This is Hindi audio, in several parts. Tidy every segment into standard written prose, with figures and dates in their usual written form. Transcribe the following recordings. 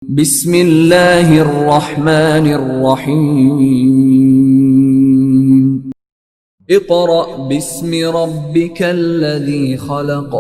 बिस्मिल्लाहिर्रहमानिर्रहीम। इक़रा बिस्मि रब्बिकल्लज़ी खलक़।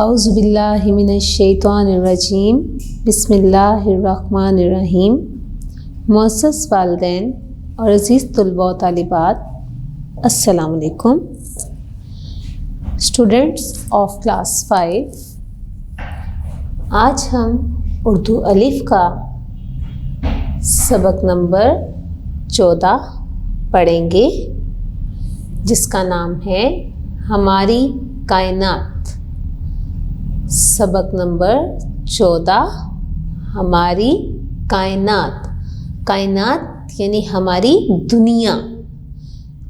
औज़ुबिल्लाहि मिनश्शैतानिर्रजीम। बिस्मिल्लाहिर्रहमानिर्रहीम। मुअज़्ज़ज़ वालिदैन और अज़ीज़ तुलबा व तालिबात, अस्सलामु अलैकुम। स्टूडेंट्स ऑफ क्लास 5, आज हम उर्दू अलिफ का सबक नंबर 14 पढ़ेंगे, जिसका नाम है हमारी कायनात। सबक नंबर 14 हमारी कायनात। कायनात यानी हमारी दुनिया।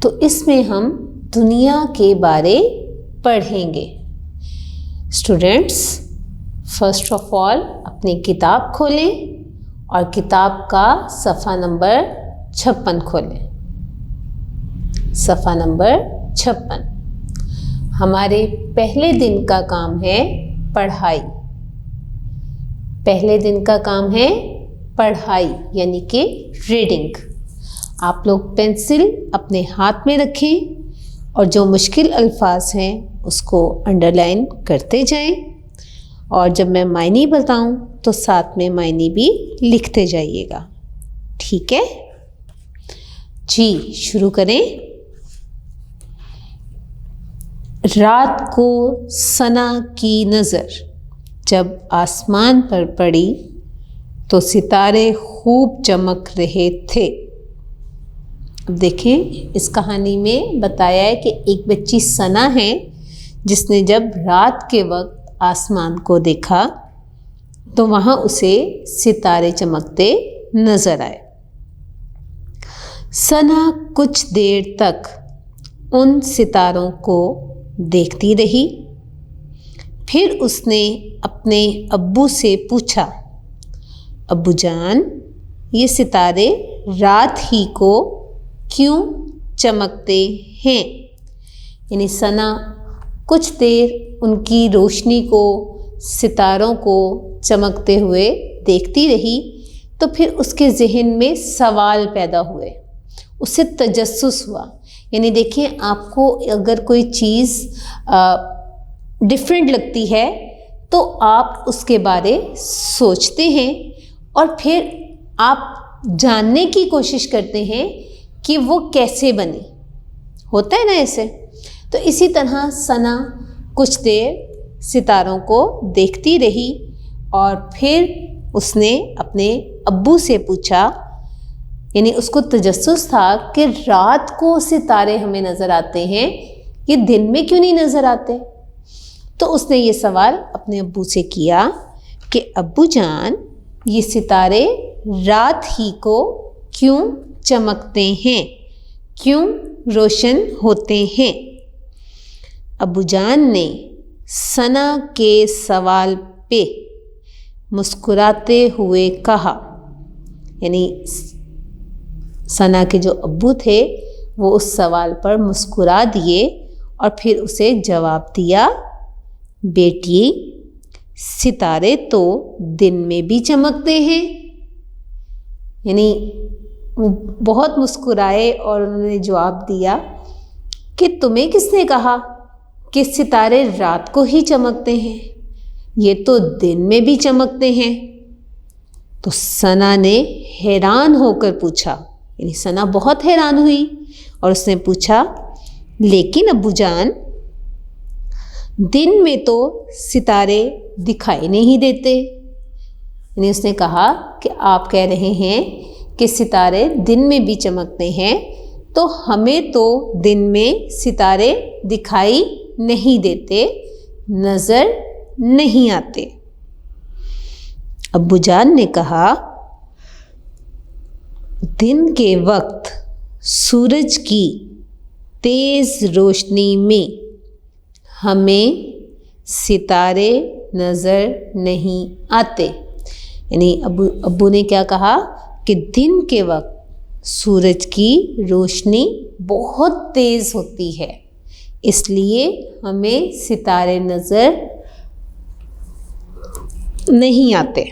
तो इसमें हम दुनिया के बारे पढ़ेंगे। स्टूडेंट्स, फर्स्ट ऑफ ऑल अपनी किताब खोलें और किताब का सफ़ा नंबर 56 खोलें। सफ़ा नंबर 56। हमारे पहले दिन का काम है पढ़ाई। पहले दिन का काम है पढ़ाई यानी कि रीडिंग। आप लोग पेंसिल अपने हाथ में रखें और जो मुश्किल अल्फाज हैं उसको अंडरलाइन करते जाएं, और जब मैं मायने बताऊं तो साथ में मायने भी लिखते जाइएगा। ठीक है जी, शुरू करें। रात को सना की नज़र जब आसमान पर पड़ी तो सितारे खूब चमक रहे थे। अब देखें, इस कहानी में बताया है कि एक बच्ची सना है जिसने जब रात के वक्त आसमान को देखा तो वहाँ उसे सितारे चमकते नज़र आए। सना कुछ देर तक उन सितारों को देखती रही। फिर उसने अपने अब्बू से पूछा, अब्बू जान, ये सितारे रात ही को क्यों चमकते हैं? यानी सना कुछ देर उनकी रोशनी को, सितारों को चमकते हुए देखती रही। तो फिर उसके ज़हन में सवाल पैदा हुए, उसे तजस्सुस हुआ। यानी देखिए, आपको अगर कोई चीज़ डिफरेंट लगती है तो आप उसके बारे सोचते हैं और फिर आप जानने की कोशिश करते हैं कि वो कैसे बनी। होता है ना ऐसे। तो इसी तरह सना कुछ देर सितारों को देखती रही और फिर उसने अपने अब्बू से पूछा, यानी उसको तजस्सुस था कि रात को सितारे हमें नज़र आते हैं, ये दिन में क्यों नहीं नज़र आते? तो उसने ये सवाल अपने अब्बू से किया कि अब्बू जान, ये सितारे रात ही को क्यों चमकते हैं, क्यों रोशन होते हैं? अब्बू जान ने सना के सवाल पे मुस्कुराते हुए कहा, यानी सना के जो अब्बू थे वो उस सवाल पर मुस्कुरा दिए और फिर उसे जवाब दिया, बेटी, सितारे तो दिन में भी चमकते हैं। यानी वो बहुत मुस्कुराए और उन्होंने जवाब दिया कि तुम्हें किसने कहा कि सितारे रात को ही चमकते हैं? ये तो दिन में भी चमकते हैं। तो सना ने हैरान होकर पूछा, यानी सना बहुत हैरान हुई और उसने पूछा, लेकिन अब्बू जान, दिन में तो सितारे दिखाई नहीं देते। यानी उसने कहा कि आप कह रहे हैं कि सितारे दिन में भी चमकते हैं, तो हमें तो दिन में सितारे दिखाई नहीं देते, नज़र नहीं आते। अब्बूजान ने कहा, दिन के वक्त सूरज की तेज़ रोशनी में हमें सितारे नज़र नहीं आते। यानी अब्बू ने क्या कहा कि दिन के वक्त सूरज की रोशनी बहुत तेज़ होती है, इसलिए हमें सितारे नज़र नहीं आते।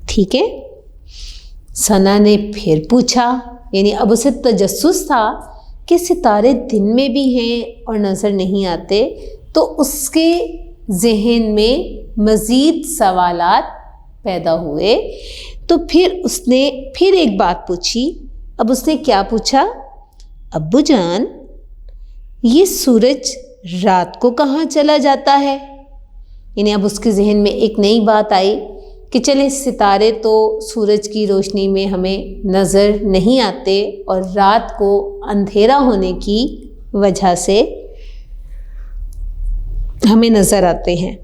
ठीक है। सना ने फिर पूछा, यानी अब उसे तजस्सुस था कि सितारे दिन में भी हैं और नज़र नहीं आते, तो उसके ज़हन में मज़ीद सवालात पैदा हुए। तो फिर उसने फिर एक बात पूछी। अब उसने क्या पूछा? अब्बू जान, ये सूरज रात को कहाँ चला जाता है? यानी अब उसके जहन में एक नई बात आई कि चले सितारे तो सूरज की रोशनी में हमें नज़र नहीं आते और रात को अंधेरा होने की वजह से हमें नज़र आते हैं,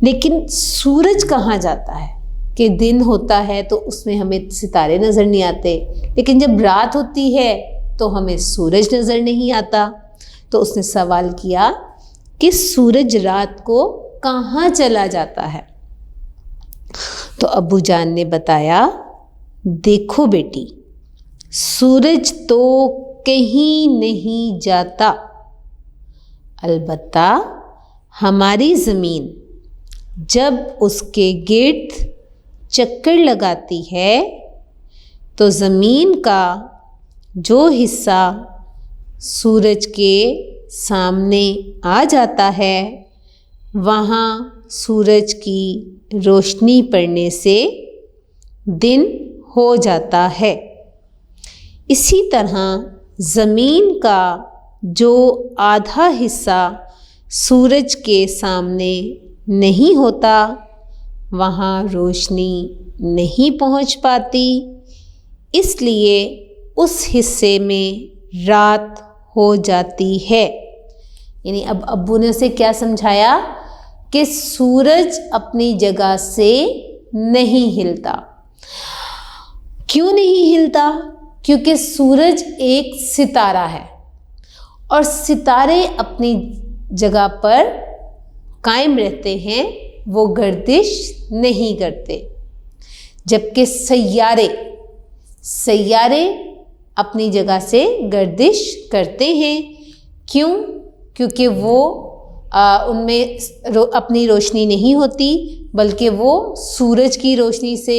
लेकिन सूरज कहाँ जाता है कि दिन होता है तो उसमें हमें सितारे नज़र नहीं आते, लेकिन जब रात होती है तो हमें सूरज नज़र नहीं आता। तो उसने सवाल किया कि सूरज रात को कहाँ चला जाता है? तो अब्बू जान ने बताया, देखो बेटी, सूरज तो कहीं नहीं जाता, अलबत्ता हमारी ज़मीन जब उसके गिर्द चक्कर लगाती है तो ज़मीन का जो हिस्सा सूरज के सामने आ जाता है, वहाँ सूरज की रोशनी पड़ने से दिन हो जाता है। इसी तरह ज़मीन का जो आधा हिस्सा सूरज के सामने नहीं होता, वहाँ रोशनी नहीं पहुँच पाती, इसलिए उस हिस्से में रात हो जाती है। यानी अब अब्बू ने उसे क्या समझाया कि सूरज अपनी जगह से नहीं हिलता। क्यों नहीं हिलता? क्योंकि सूरज एक सितारा है और सितारे अपनी जगह पर कायम रहते हैं, वो गर्दिश नहीं करते, जबकि सैयारे अपनी जगह से गर्दिश करते हैं। क्यों? क्योंकि वो उनमें अपनी रोशनी नहीं होती, बल्कि वो सूरज की रोशनी से,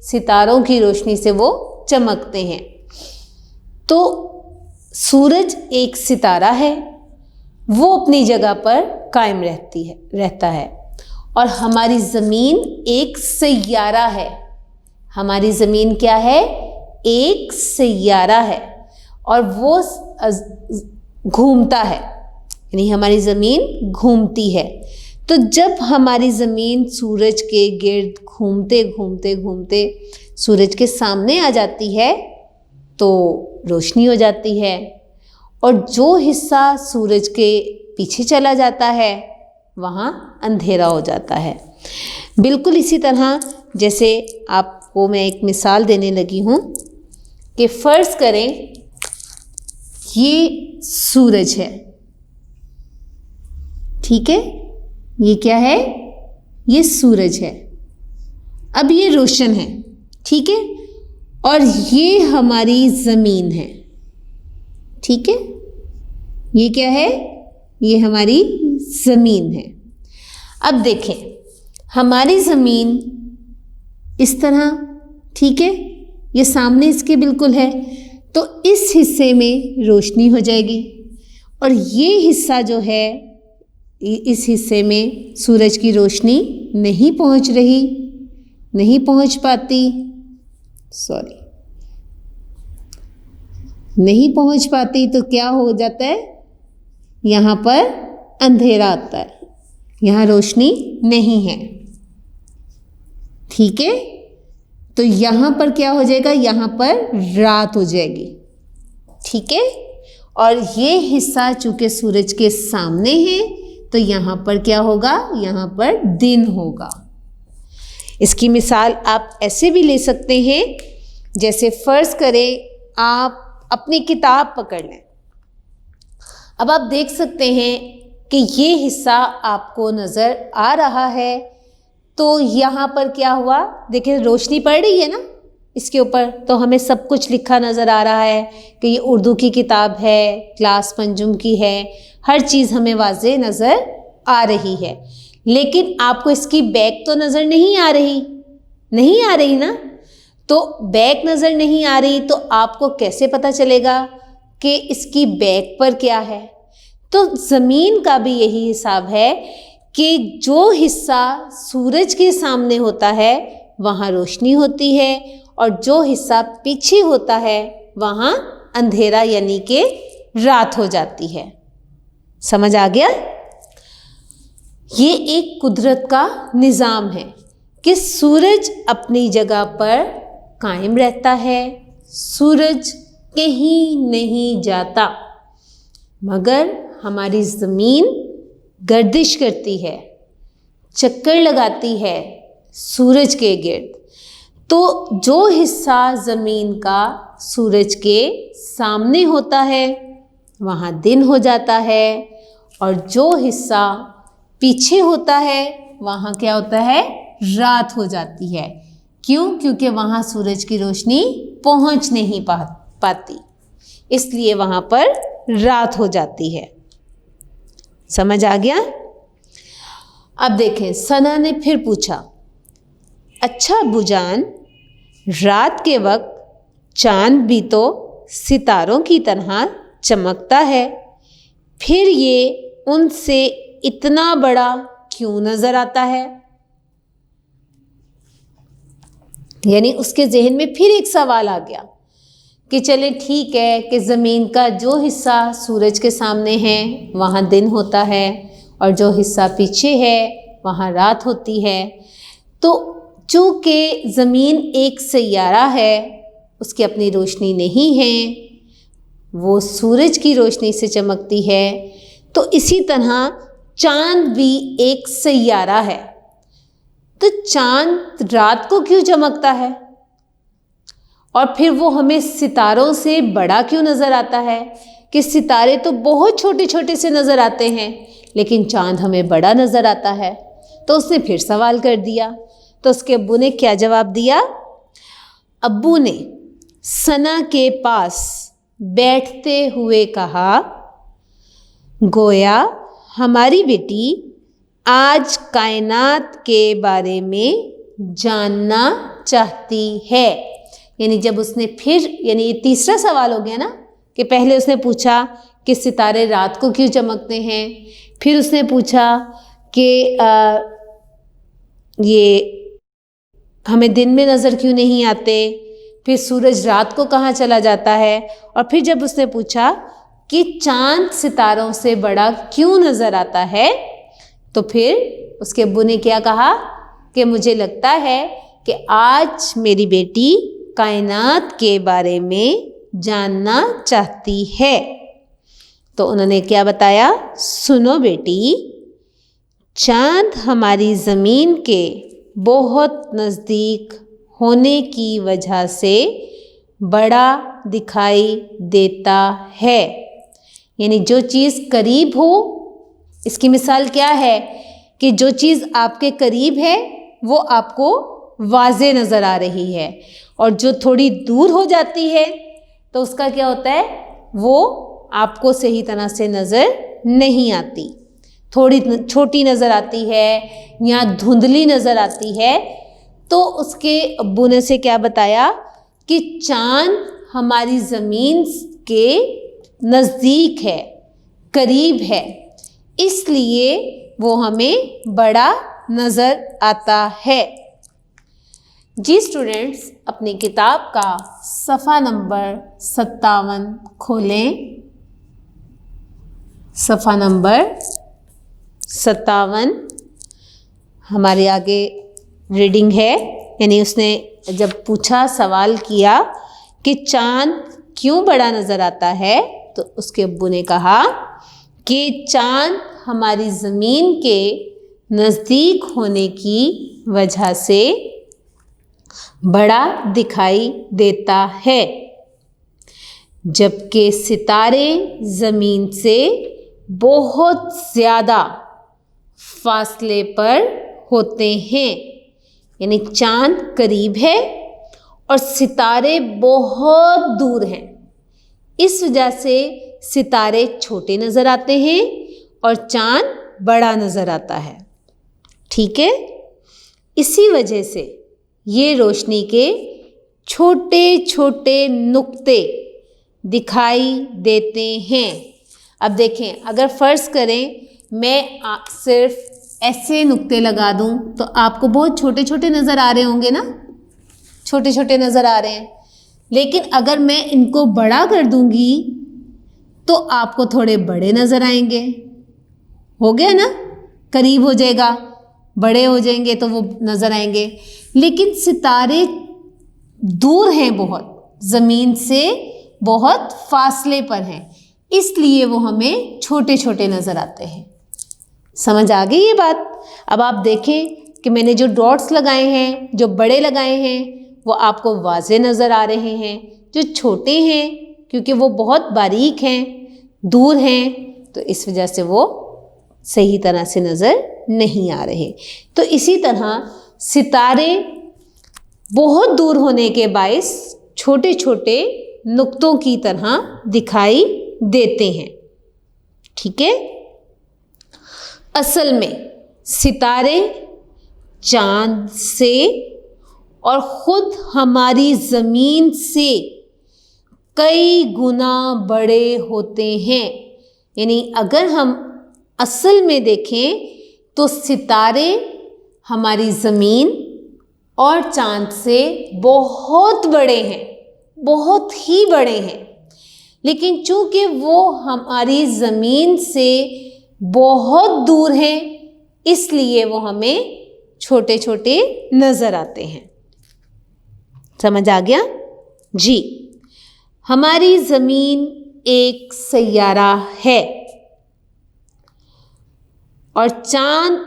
सितारों की रोशनी से वो चमकते हैं। तो सूरज एक सितारा है, वो अपनी जगह पर कायम रहता है और हमारी ज़मीन एक सैयारा है। हमारी ज़मीन क्या है? एक सैयारा है और वो घूमता है, यानी हमारी ज़मीन घूमती है। तो जब हमारी ज़मीन सूरज के गिर्द घूमते घूमते घूमते सूरज के सामने आ जाती है तो रोशनी हो जाती है, और जो हिस्सा सूरज के पीछे चला जाता है वहाँ अंधेरा हो जाता है। बिल्कुल इसी तरह जैसे आपको मैं एक मिसाल देने लगी हूँ कि फ़र्ज़ करें ये सूरज है, ठीक है, ये क्या है? ये सूरज है। अब ये रोशन है, ठीक है, और ये हमारी ज़मीन है, ठीक है, ये क्या है? ये हमारी ज़मीन है। अब देखें, हमारी ज़मीन इस तरह, ठीक है, ये सामने इसके बिल्कुल है, तो इस हिस्से में रोशनी हो जाएगी और ये हिस्सा जो है, इस हिस्से में सूरज की रोशनी नहीं पहुंच पाती, तो क्या हो जाता है? यहाँ पर अंधेरा आता है, यहाँ रोशनी नहीं है, ठीक है। तो यहाँ पर क्या हो जाएगा, यहाँ पर रात हो जाएगी, ठीक है। और ये हिस्सा चूंकि सूरज के सामने है तो यहाँ पर क्या होगा, यहाँ पर दिन होगा। इसकी मिसाल आप ऐसे भी ले सकते हैं, जैसे फर्ज करें आप अपनी किताब पकड़ लें। अब आप देख सकते हैं कि ये हिस्सा आपको नज़र आ रहा है, तो यहाँ पर क्या हुआ, देखिए रोशनी पड़ रही है ना इसके ऊपर, तो हमें सब कुछ लिखा नज़र आ रहा है कि ये उर्दू की किताब है, क्लास पंजुम की है, हर चीज़ हमें वाज़े नज़र आ रही है। लेकिन आपको इसकी बैक तो नज़र नहीं आ रही ना। तो बैक नज़र नहीं आ रही तो आपको कैसे पता चलेगा कि इसकी बैक पर क्या है। तो ज़मीन का भी यही हिसाब है कि जो हिस्सा सूरज के सामने होता है वहाँ रोशनी होती है, और जो हिस्सा पीछे होता है वहाँ अंधेरा यानी कि रात हो जाती है। समझ आ गया? ये एक कुदरत का निज़ाम है कि सूरज अपनी जगह पर कायम रहता है, सूरज कहीं नहीं जाता, मगर हमारी ज़मीन गर्दिश करती है, चक्कर लगाती है सूरज के गिर्द। तो जो हिस्सा ज़मीन का सूरज के सामने होता है वहाँ दिन हो जाता है, और जो हिस्सा पीछे होता है वहाँ क्या होता है, रात हो जाती है। क्यों? क्योंकि वहाँ सूरज की रोशनी पहुँच नहीं पाती, इसलिए वहाँ पर रात हो जाती है। समझ आ गया? अब देखें, सना ने फिर पूछा, अच्छा अब्बूजान, रात के वक्त चांद भी तो सितारों की तरह चमकता है, फिर ये उनसे इतना बड़ा क्यों नज़र आता है? यानी उसके जहन में फिर एक सवाल आ गया कि चले ठीक है कि ज़मीन का जो हिस्सा सूरज के सामने है वहाँ दिन होता है, और जो हिस्सा पीछे है वहाँ रात होती है। तो चूँकि ज़मीन एक सैयारा है, उसकी अपनी रोशनी नहीं है, वो सूरज की रोशनी से चमकती है, तो इसी तरह चाँद भी एक सैयारा है। तो चाँद रात को क्यों चमकता है, और फिर वो हमें सितारों से बड़ा क्यों नज़र आता है? कि सितारे तो बहुत छोटे छोटे से नज़र आते हैं, लेकिन चाँद हमें बड़ा नज़र आता है। तो उसने फिर सवाल कर दिया। तो उसके अब्बू ने क्या जवाब दिया? अब्बू ने सना के पास बैठते हुए कहा, गोया हमारी बेटी आज कायनात के बारे में जानना चाहती है। यानी जब उसने फिर, यानी ये तीसरा सवाल हो गया ना, कि पहले उसने पूछा कि सितारे रात को क्यों चमकते हैं, फिर उसने पूछा कि ये हमें दिन में नज़र क्यों नहीं आते, फिर सूरज रात को कहाँ चला जाता है, और फिर जब उसने पूछा कि चाँद सितारों से बड़ा क्यों नज़र आता है, तो फिर उसके अब्बू ने क्या कहा कि मुझे लगता है कि आज मेरी बेटी कायनात के बारे में जानना चाहती है। तो उन्होंने क्या बताया? सुनो बेटी, चाँद हमारी ज़मीन के बहुत नज़दीक होने की वजह से बड़ा दिखाई देता है। यानी जो चीज़ करीब हो, इसकी मिसाल क्या है कि जो चीज़ आपके करीब है वो आपको वाज़े नज़र आ रही है, और जो थोड़ी दूर हो जाती है तो उसका क्या होता है, वो आपको सही तरह से नज़र नहीं आती, थोड़ी छोटी नज़र आती है या धुंधली नज़र आती है। तो उसके अब्बू ने से क्या बताया कि चाँद हमारी ज़मीन के नज़दीक है, करीब है, इसलिए वो हमें बड़ा नज़र आता है। जी स्टूडेंट्स, अपनी किताब का सफ़ा नंबर 57 खोलें। सफ़ा नंबर 57 हमारे आगे रीडिंग है, यानी उसने जब पूछा, सवाल किया कि चाँद क्यों बड़ा नज़र आता है, तो उसके अब्बू ने कहा कि चाँद हमारी ज़मीन के नज़दीक होने की वजह से बड़ा दिखाई देता है, जबकि सितारे ज़मीन से बहुत ज़्यादा फासले पर होते हैं। यानी चाँद करीब है और सितारे बहुत दूर हैं। इस वजह से सितारे छोटे नज़र आते हैं और चाँद बड़ा नज़र आता है। ठीक है, इसी वजह से ये रोशनी के छोटे छोटे नुक्ते दिखाई देते हैं। अब देखें, अगर फ़र्ज़ करें मैं सिर्फ ऐसे नुक्ते लगा दूं तो आपको बहुत छोटे छोटे नज़र आ रहे होंगे ना, छोटे छोटे नज़र आ रहे हैं। लेकिन अगर मैं इनको बड़ा कर दूंगी तो आपको थोड़े बड़े नज़र आएंगे। हो गया ना, करीब हो जाएगा, बड़े हो जाएंगे तो वो नज़र आएंगे। लेकिन सितारे दूर हैं, बहुत ज़मीन से बहुत फासले पर हैं, इसलिए वो हमें छोटे छोटे नज़र आते हैं। समझ आ गई ये बात? अब आप देखें कि मैंने जो डॉट्स लगाए हैं, जो बड़े लगाए हैं, वो आपको वाज़े नज़र आ रहे हैं। जो छोटे हैं, क्योंकि वो बहुत बारीक हैं, दूर हैं, तो इस वजह से वो सही तरह से नज़र नहीं आ रहे। तो इसी तरह सितारे बहुत दूर होने के बायस छोटे छोटे नुक्तों की तरह दिखाई देते हैं। ठीक है, असल में सितारे चाँद से और ख़ुद हमारी ज़मीन से कई गुना बड़े होते हैं। यानी अगर हम असल में देखें तो सितारे हमारी ज़मीन और चाँद से बहुत बड़े हैं, बहुत ही बड़े हैं। लेकिन चूँकि वो हमारी ज़मीन से बहुत दूर हैं, इसलिए वो हमें छोटे छोटे नज़र आते हैं। समझ आ गया जी? हमारी ज़मीन एक सैयारा है और चाँद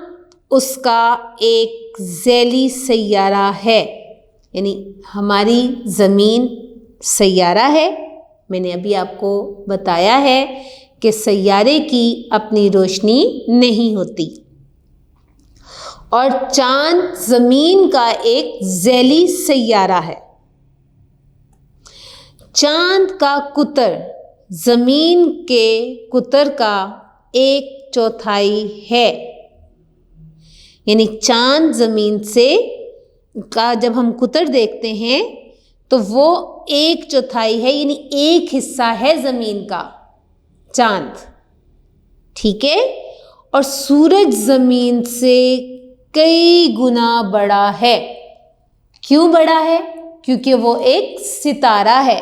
उसका एक ज़ैली सैयारा है। यानी हमारी ज़मीन सैयारा है। मैंने अभी आपको बताया है कि सैयारे की अपनी रोशनी नहीं होती और चाँद ज़मीन का एक ज़ैली सैयारा है। चाँद का कुतर ज़मीन के कुतर का 1/4 है। यानी चाँद ज़मीन से का जब हम कुतर देखते हैं तो वो 1/4 है, यानी एक हिस्सा है ज़मीन का चाँद। ठीक है, और सूरज ज़मीन से कई गुना बड़ा है। क्यों बड़ा है? क्योंकि वो एक सितारा है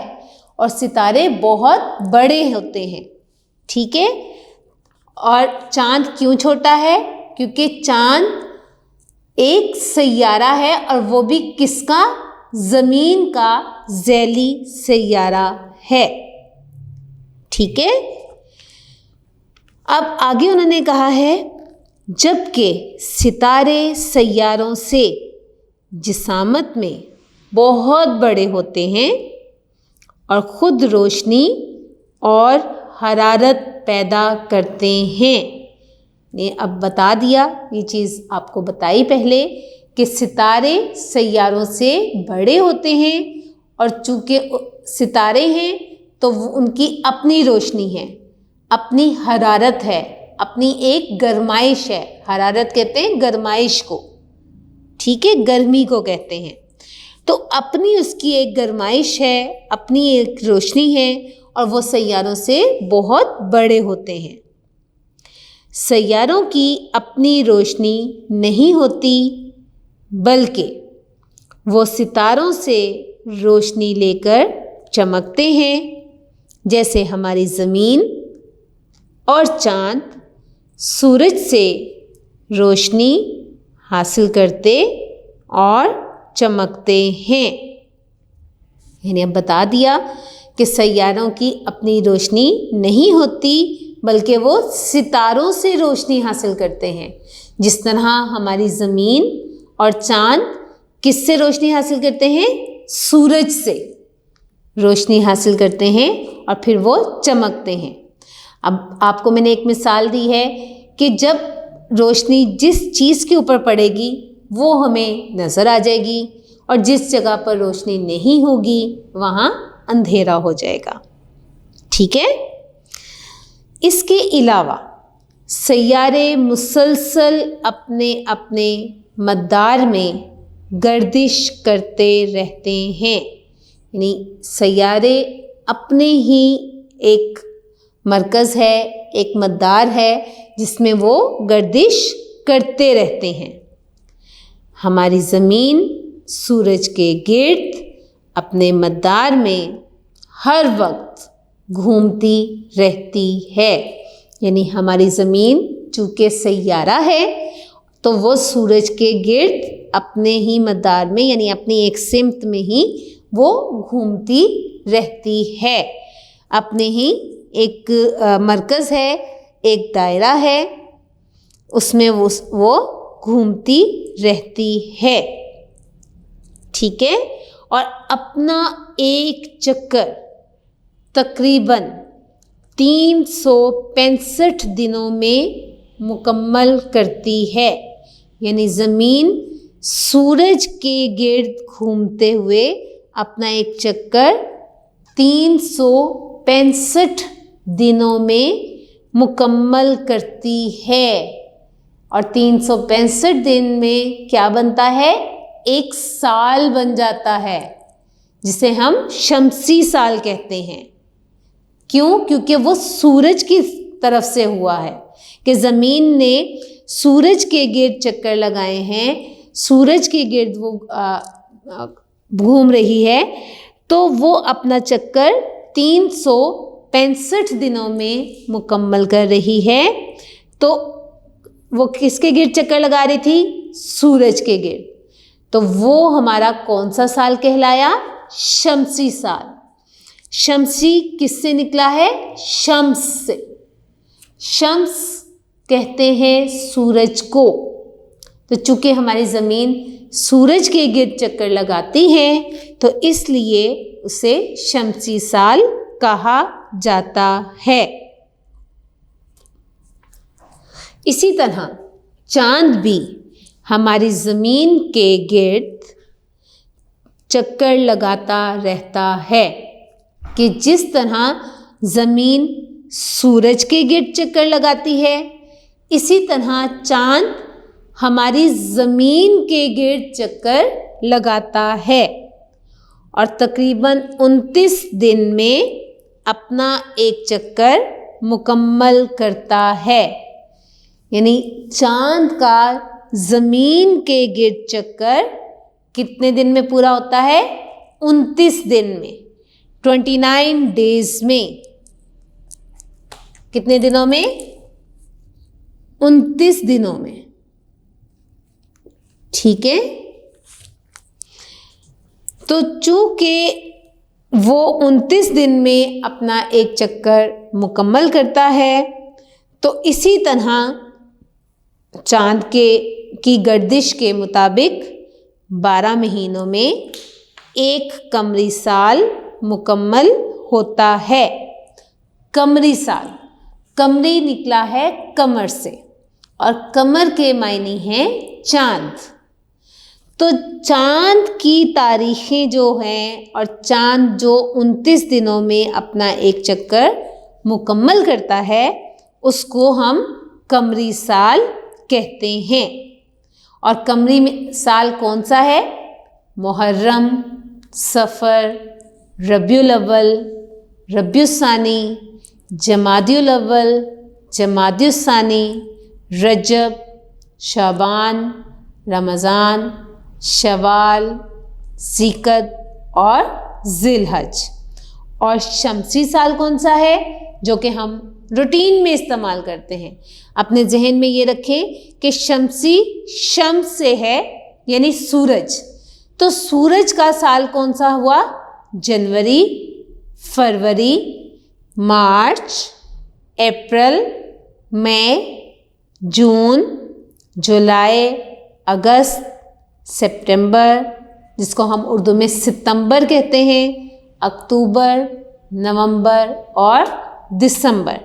और सितारे बहुत बड़े होते हैं। ठीक है, और चाँद क्यों छोटा है? क्योंकि चाँद एक सैयारा है और वो भी किसका? ज़मीन का ज़ैली सैयारा है। ठीक है, अब आगे उन्होंने कहा है जबकि सितारे सैयारों से जिसामत में बहुत बड़े होते हैं और ख़ुद रोशनी और हरारत पैदा करते हैं। ने अब बता दिया, ये चीज़ आपको बताई पहले कि सितारे सैयारों से बड़े होते हैं और चूँकि सितारे हैं तो उनकी अपनी रोशनी है, अपनी हरारत है, अपनी एक गरमाइश है। हरारत कहते हैं गरमाइश को, ठीक है, गर्मी को कहते हैं। तो अपनी उसकी एक गरमाइश है, अपनी एक रोशनी है और वो सैयारों से बहुत बड़े होते हैं। सैयारों की अपनी रोशनी नहीं होती, बल्कि वो सितारों से रोशनी लेकर चमकते हैं, जैसे हमारी ज़मीन और चाँद सूरज से रोशनी हासिल करते और चमकते हैं। यानी अब बता दिया कि सैयारों की अपनी रोशनी नहीं होती, बल्कि वो सितारों से रोशनी हासिल करते हैं। जिस तरह हमारी ज़मीन और चाँद किससे रोशनी हासिल करते हैं? सूरज से रोशनी हासिल करते हैं और फिर वो चमकते हैं। अब आपको मैंने एक मिसाल दी है कि जब रोशनी जिस चीज़ के ऊपर पड़ेगी वो हमें नज़र आ जाएगी, और जिस जगह पर रोशनी नहीं होगी वहाँ अंधेरा हो जाएगा। ठीक है। इसके अलावा सैयारे मुसलसल अपने अपने मदार में गर्दिश करते रहते हैं। यानी सैयारे अपने ही एक मरकज़ है, एक मदार है जिसमें वो गर्दिश करते रहते हैं। हमारी ज़मीन सूरज के गिर्द अपने मदार में हर वक्त घूमती रहती है। यानी हमारी ज़मीन चूँकि सैयारा है तो वो सूरज के गिर्द अपने ही मदार में यानी अपनी एक सिमत में ही वो घूमती रहती है। अपने ही एक मरकज़ है, एक दायरा है, उसमें वो घूमती रहती है। ठीक है। और अपना एक चक्कर तकरीबन 365 दिनों में मुकम्मल करती है। यानी ज़मीन सूरज के गिर्द घूमते हुए अपना एक चक्कर 365 दिनों में मुकम्मल करती है। और 365 दिन में क्या बनता है? एक साल बन जाता है, जिसे हम शमसी साल कहते हैं। क्यों? क्योंकि वो सूरज की तरफ से हुआ है कि ज़मीन ने सूरज के गिर्द चक्कर लगाए हैं, सूरज के गिर्द वो घूम रही है, तो वो अपना चक्कर 365 दिनों में मुकम्मल कर रही है। तो वो किसके गिर्द चक्कर लगा रही थी? सूरज के गिर्द। तो वो हमारा कौन सा साल कहलाया? शमसी साल। शमसी किससे निकला है? शम्स से। शम्स कहते हैं सूरज को। तो चूंकि हमारी ज़मीन सूरज के गिर्द चक्कर लगाती है तो इसलिए उसे शमसी साल कहा जाता है। इसी तरह चांद भी हमारी ज़मीन के गिर्द चक्कर लगाता रहता है कि जिस तरह ज़मीन सूरज के गिर्द चक्कर लगाती है, इसी तरह चांद हमारी ज़मीन के गिर्द चक्कर लगाता है और तकरीबन 29 दिन में अपना एक चक्कर मुकम्मल करता है। यानी चांद का ज़मीन के गिर्द चक्कर कितने दिन में पूरा होता है? 29 दिन में, 29 डेज में। कितने दिनों में? 29 दिनों में। ठीक है। तो चूंकि वो 29 दिन में अपना एक चक्कर मुकम्मल करता है, तो इसी तरह चांद की गर्दिश के मुताबिक 12 महीनों में एक कमरी साल मुकम्मल होता है। कमरी साल, कमरी निकला है कमर से और कमर के मायने हैं चांद। तो चांद की तारीखें जो हैं और चांद जो 29 दिनों में अपना एक चक्कर मुकम्मल करता है, उसको हम कमरी साल कहते हैं। और कमरी साल कौन सा है? मुहर्रम, सफ़र, रबीउल अव्वल, रबीउस सानी, जमादियुल अव्वल, जमादियुस सानी, रजब, शाबान, रमज़ान, शवाल, ज़िक़द और ज़िलहज। और शमसी साल कौन सा है? जो कि हम रूटीन में इस्तेमाल करते हैं। अपने जहन में ये रखें कि शमसी शम्स से है, यानी सूरज। तो सूरज का साल कौन सा हुआ? जनवरी, फरवरी, मार्च, अप्रैल, मई, जून, जुलाई, अगस्त, सितंबर, जिसको हम उर्दू में सितंबर कहते हैं, अक्टूबर, नवंबर और दिसंबर।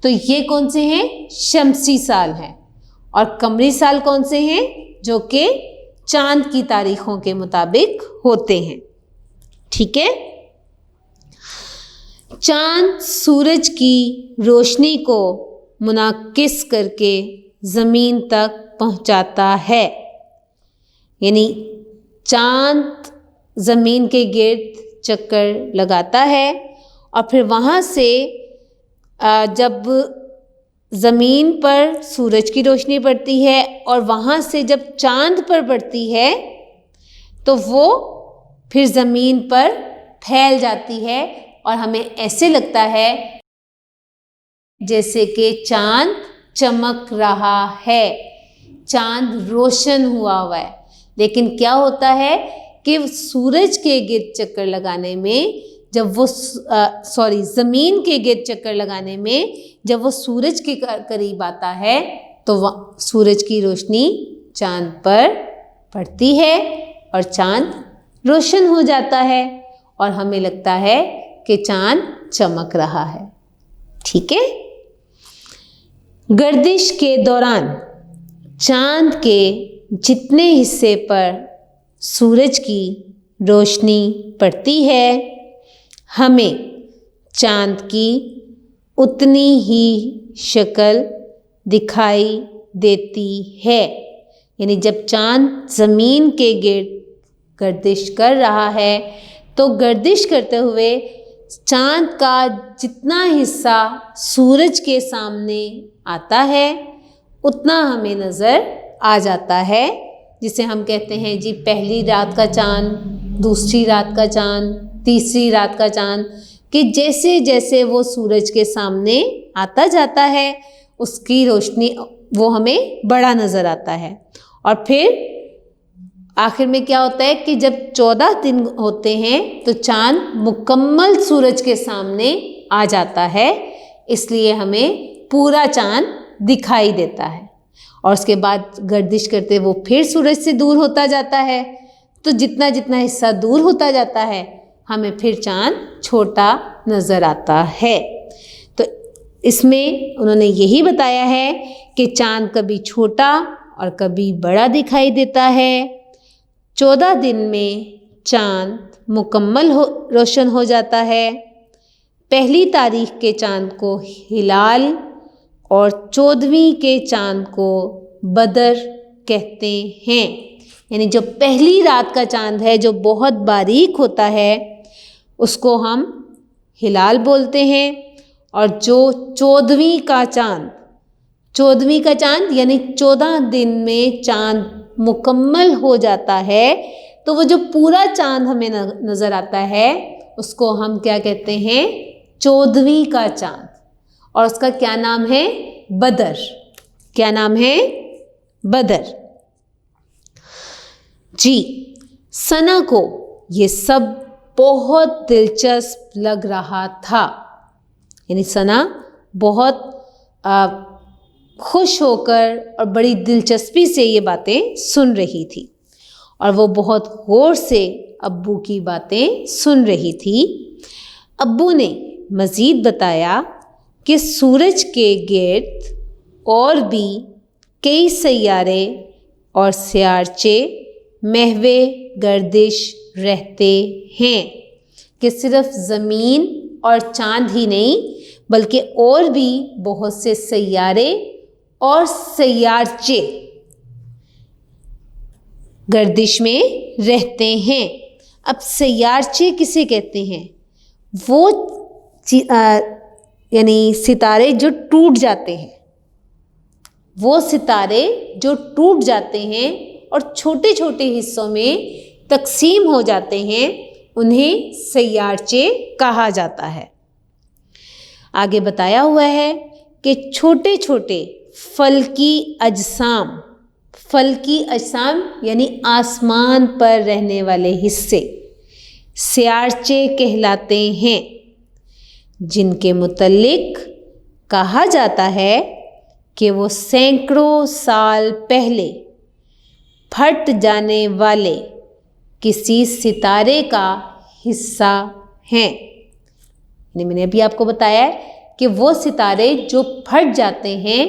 तो ये कौन से हैं? शमसी साल हैं। और कमरी साल कौन से हैं? जो कि चांद की तारीखों के मुताबिक होते हैं। ठीक है। चांद सूरज की रोशनी को मुनाकिस करके ज़मीन तक पहुंचाता है, यानी चांद ज़मीन के गिर्द चक्कर लगाता है और फिर वहाँ से जब ज़मीन पर सूरज की रोशनी पड़ती है और वहाँ से जब चांद पर पड़ती है तो वो फिर ज़मीन पर फैल जाती है और हमें ऐसे लगता है जैसे कि चांद चमक रहा है, चांद रोशन हुआ है। लेकिन क्या होता है कि सूरज के गिर्द चक्कर लगाने में जब वो ज़मीन के गिर्द चक्कर लगाने में जब वो सूरज के करीब आता है तो वह सूरज की रोशनी चांद पर पड़ती है और चांद रोशन हो जाता है और हमें लगता है कि चांद चमक रहा है। ठीक है। गर्दिश के दौरान चांद के जितने हिस्से पर सूरज की रोशनी पड़ती है हमें चांद की उतनी ही शक्ल दिखाई देती है। यानी जब चांद ज़मीन के गिर्द गर्दिश कर रहा है तो गर्दिश करते हुए चांद का जितना हिस्सा सूरज के सामने आता है उतना हमें नज़र आ जाता है, जिसे हम कहते हैं जी पहली रात का चांद, दूसरी रात का चांद, तीसरी रात का चांद, कि जैसे जैसे वो सूरज के सामने आता जाता है उसकी रोशनी वो हमें बड़ा नज़र आता है। और फिर आखिर में क्या होता है कि जब 14 दिन होते हैं तो चांद मुकम्मल सूरज के सामने आ जाता है, इसलिए हमें पूरा चांद दिखाई देता है। और उसके बाद गर्दिश करते वो फिर सूरज से दूर होता जाता है, तो जितना जितना हिस्सा दूर होता जाता है हमें फिर चांद छोटा नज़र आता है। तो इसमें उन्होंने यही बताया है कि चांद कभी छोटा और कभी बड़ा दिखाई देता है। 14 दिन में चांद मुकम्मल रोशन हो जाता है। पहली तारीख के चांद को हिलाल और 14वीं के चांद को बदर कहते हैं। यानी जो पहली रात का चांद है जो बहुत बारीक होता है उसको हम हिलाल बोलते हैं, और जो 14वीं का चांद यानी 14 दिन में चांद मुकम्मल हो जाता है तो वो जो पूरा चांद हमें नज़र आता है उसको हम क्या कहते हैं? 14वीं का चांद। और उसका क्या नाम है? बदर। क्या नाम है? बदर। जी, सना को ये सब बहुत दिलचस्प लग रहा था। यानी सना बहुत खुश होकर और बड़ी दिलचस्पी से ये बातें सुन रही थी और वो बहुत गौर से अब्बू की बातें सुन रही थी। अब्बू ने मज़ीद बताया कि सूरज के गिर्द और भी कई सैयारे और सियारचे महवे गर्दिश रहते हैं, कि सिर्फ ज़मीन और चाँद ही नहीं बल्कि और भी बहुत से सैयारे और सैयारचे गर्दिश में रहते हैं। अब सैयारचे किसे कहते हैं? वो यानी सितारे जो टूट जाते हैं, वो सितारे जो टूट जाते हैं और छोटे छोटे हिस्सों में तकसीम हो जाते हैं उन्हें सैयारचे कहा जाता है। आगे बताया हुआ है कि छोटे छोटे फल्की अजसाम, फल्की अजसाम यानी आसमान पर रहने वाले हिस्से स्यारचे कहलाते हैं, जिनके मुतल्लिक कहा जाता है कि वो सैकड़ों साल पहले फट जाने वाले किसी सितारे का हिस्सा हैं। मैंने अभी आपको बताया है कि वो सितारे जो फट जाते हैं,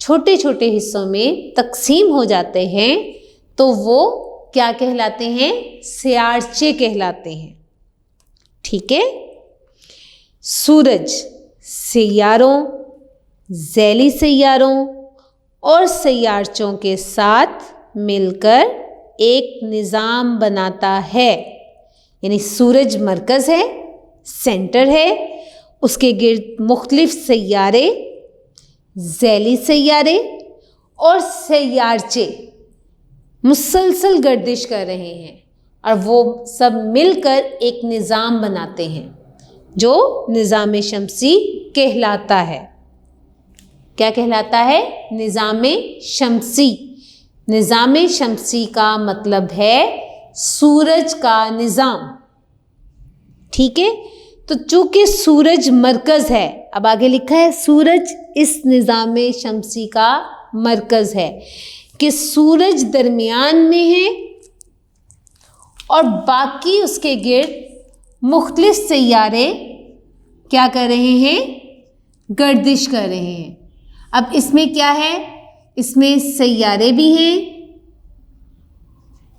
छोटे छोटे हिस्सों में तकसीम हो जाते हैं, तो वो क्या कहलाते हैं? स्यारचे कहलाते हैं। ठीक है। सूरज सैयारों, ज़ैली सैयारों और सैयारचों के साथ मिलकर एक निज़ाम बनाता है। यानी सूरज मरकज़ है, सेंटर है, उसके गिर्द मुख्तलिफ सैयारे, ज़ैली सैयारे और सैयारचे मुसलसल गर्दिश कर रहे हैं और वो सब मिलकर एक निज़ाम बनाते हैं जो निज़ाम शमसी कहलाता है। क्या कहलाता है? निज़ाम शमसी। निज़ाम शमसी का मतलब है सूरज का निज़ाम। ठीक है। तो चूँकि सूरज मरकज़ है, अब आगे लिखा है सूरज इस निज़ाम शमसी का मरकज़ है, कि सूरज दरमियान में है और बाकी उसके गिर्द मुख्तलिफ सैयारे क्या कर रहे हैं? गर्दिश कर रहे हैं। अब इसमें क्या है? इसमें सैयारे भी हैं,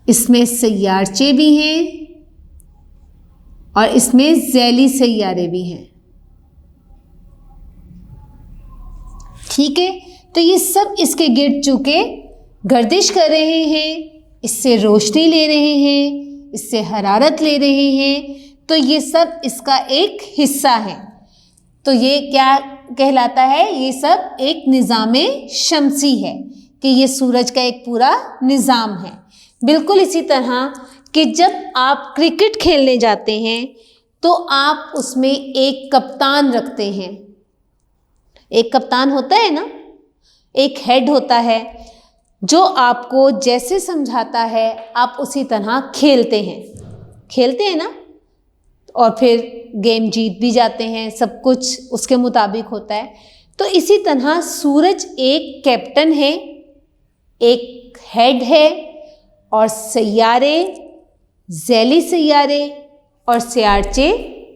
इसमें सैयारचे भी हैं और इसमें ज़ैली सैयारे भी हैं। ठीक है। तो ये सब इसके गिर्द चूँकि गर्दिश कर रहे हैं, इससे रोशनी ले रहे हैं, इससे हरारत ले रहे हैं, तो ये सब इसका एक हिस्सा है। तो ये क्या कहलाता है? ये सब एक निज़ाम शमसी है कि ये सूरज का एक पूरा निज़ाम है। बिल्कुल इसी तरह कि जब आप क्रिकेट खेलने जाते हैं तो आप उसमें एक कप्तान रखते हैं। एक कप्तान होता है ना, एक हेड होता है जो आपको जैसे समझाता है आप उसी तरह खेलते हैं ना, और फिर गेम जीत भी जाते हैं, सब कुछ उसके मुताबिक होता है। तो इसी तरह सूरज एक कैप्टन है, एक हेड है और सैयारे, ज़ैली सैयारे और स्यारचे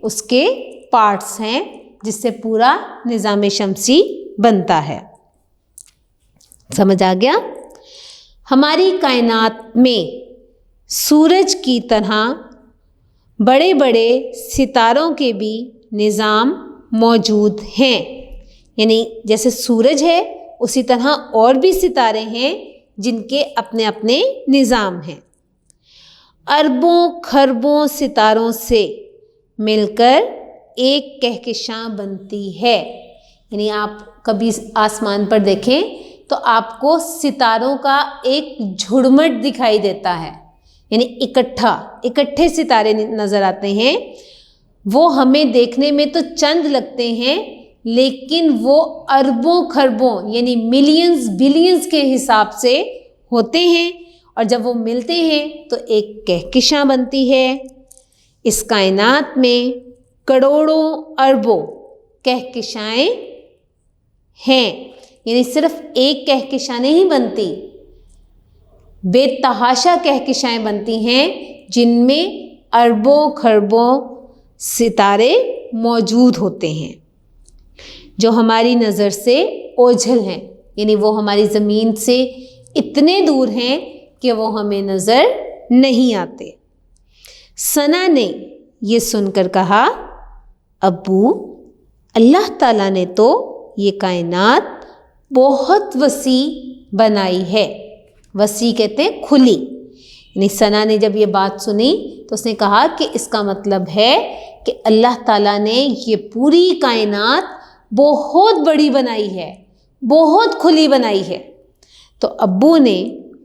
उसके पार्ट्स हैं, जिससे पूरा निज़ाम शमसी बनता है। समझ आ गया? हमारी कायनात में सूरज की तरह बड़े बड़े सितारों के भी निज़ाम मौजूद हैं। यानी जैसे सूरज है उसी तरह और भी सितारे हैं जिनके अपने अपने निज़ाम हैं। अरबों खरबों सितारों से मिलकर एक कहकशां बनती है। यानी आप कभी आसमान पर देखें तो आपको सितारों का एक झुरमुट दिखाई देता है, यानी इकट्ठे सितारे नज़र आते हैं। वो हमें देखने में तो चंद लगते हैं, लेकिन वो अरबों खरबों यानी मिलियंस बिलियंस के हिसाब से होते हैं, और जब वो मिलते हैं तो एक कहकशां बनती है। इस कायनात में करोड़ों अरबों कहकशाएँ हैं, यानी सिर्फ एक कहकशां नहीं बनती, बेतहाशा कहकशाएँ बनती हैं जिनमें अरबों खरबों सितारे मौजूद होते हैं, जो हमारी नज़र से ओझल हैं, यानी वो हमारी ज़मीन से इतने दूर हैं कि वो हमें नज़र नहीं आते। सना ने ये सुनकर कहा, अब्बू, अल्लाह ताला ने तो ये कायनात बहुत वसी बनाई है। वसी कहते हैं खुली। यानी सना ने जब ये बात सुनी तो उसने कहा कि इसका मतलब है कि अल्लाह ताला ने ये पूरी कायनात बहुत बड़ी बनाई है, बहुत खुली बनाई है। तो अब्बू ने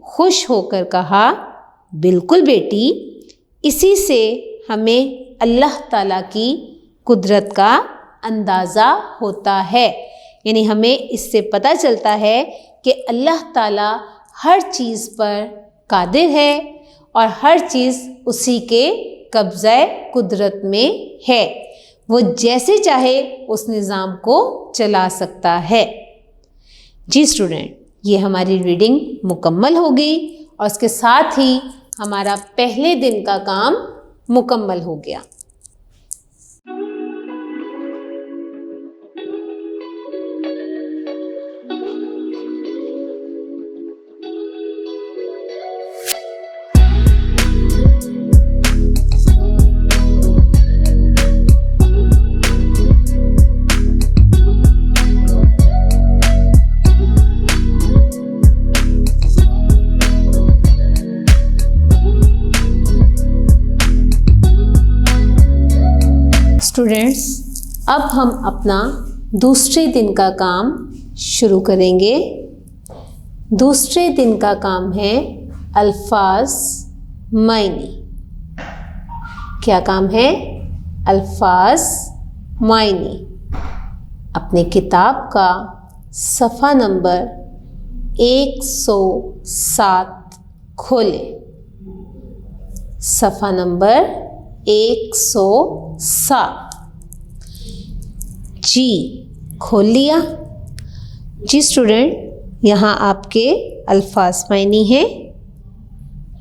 खुश होकर कहा, बिल्कुल बेटी, इसी से हमें अल्लाह ताला की कुदरत का अंदाज़ा होता है। यानी हमें इससे पता चलता है कि अल्लाह ताला हर चीज़ पर कादिर है और हर चीज़ उसी के कब्ज़े कुदरत में है। वो जैसे चाहे उस निज़ाम को चला सकता है। जी स्टूडेंट, ये हमारी रीडिंग मुकम्मल हो गई और इसके साथ ही हमारा पहले दिन का काम मुकम्मल हो गया। स्टूडेंट्स, अब हम अपना दूसरे दिन का काम शुरू करेंगे। दूसरे दिन का काम है अल्फाज मायने। क्या काम है? अल्फाज मायने। अपने किताब का सफ़ा नंबर 107 खोलें। सफ़ा नंबर 107। जी खोल लिया? जी स्टूडेंट, यहाँ आपके अल्फाज मायने हैं।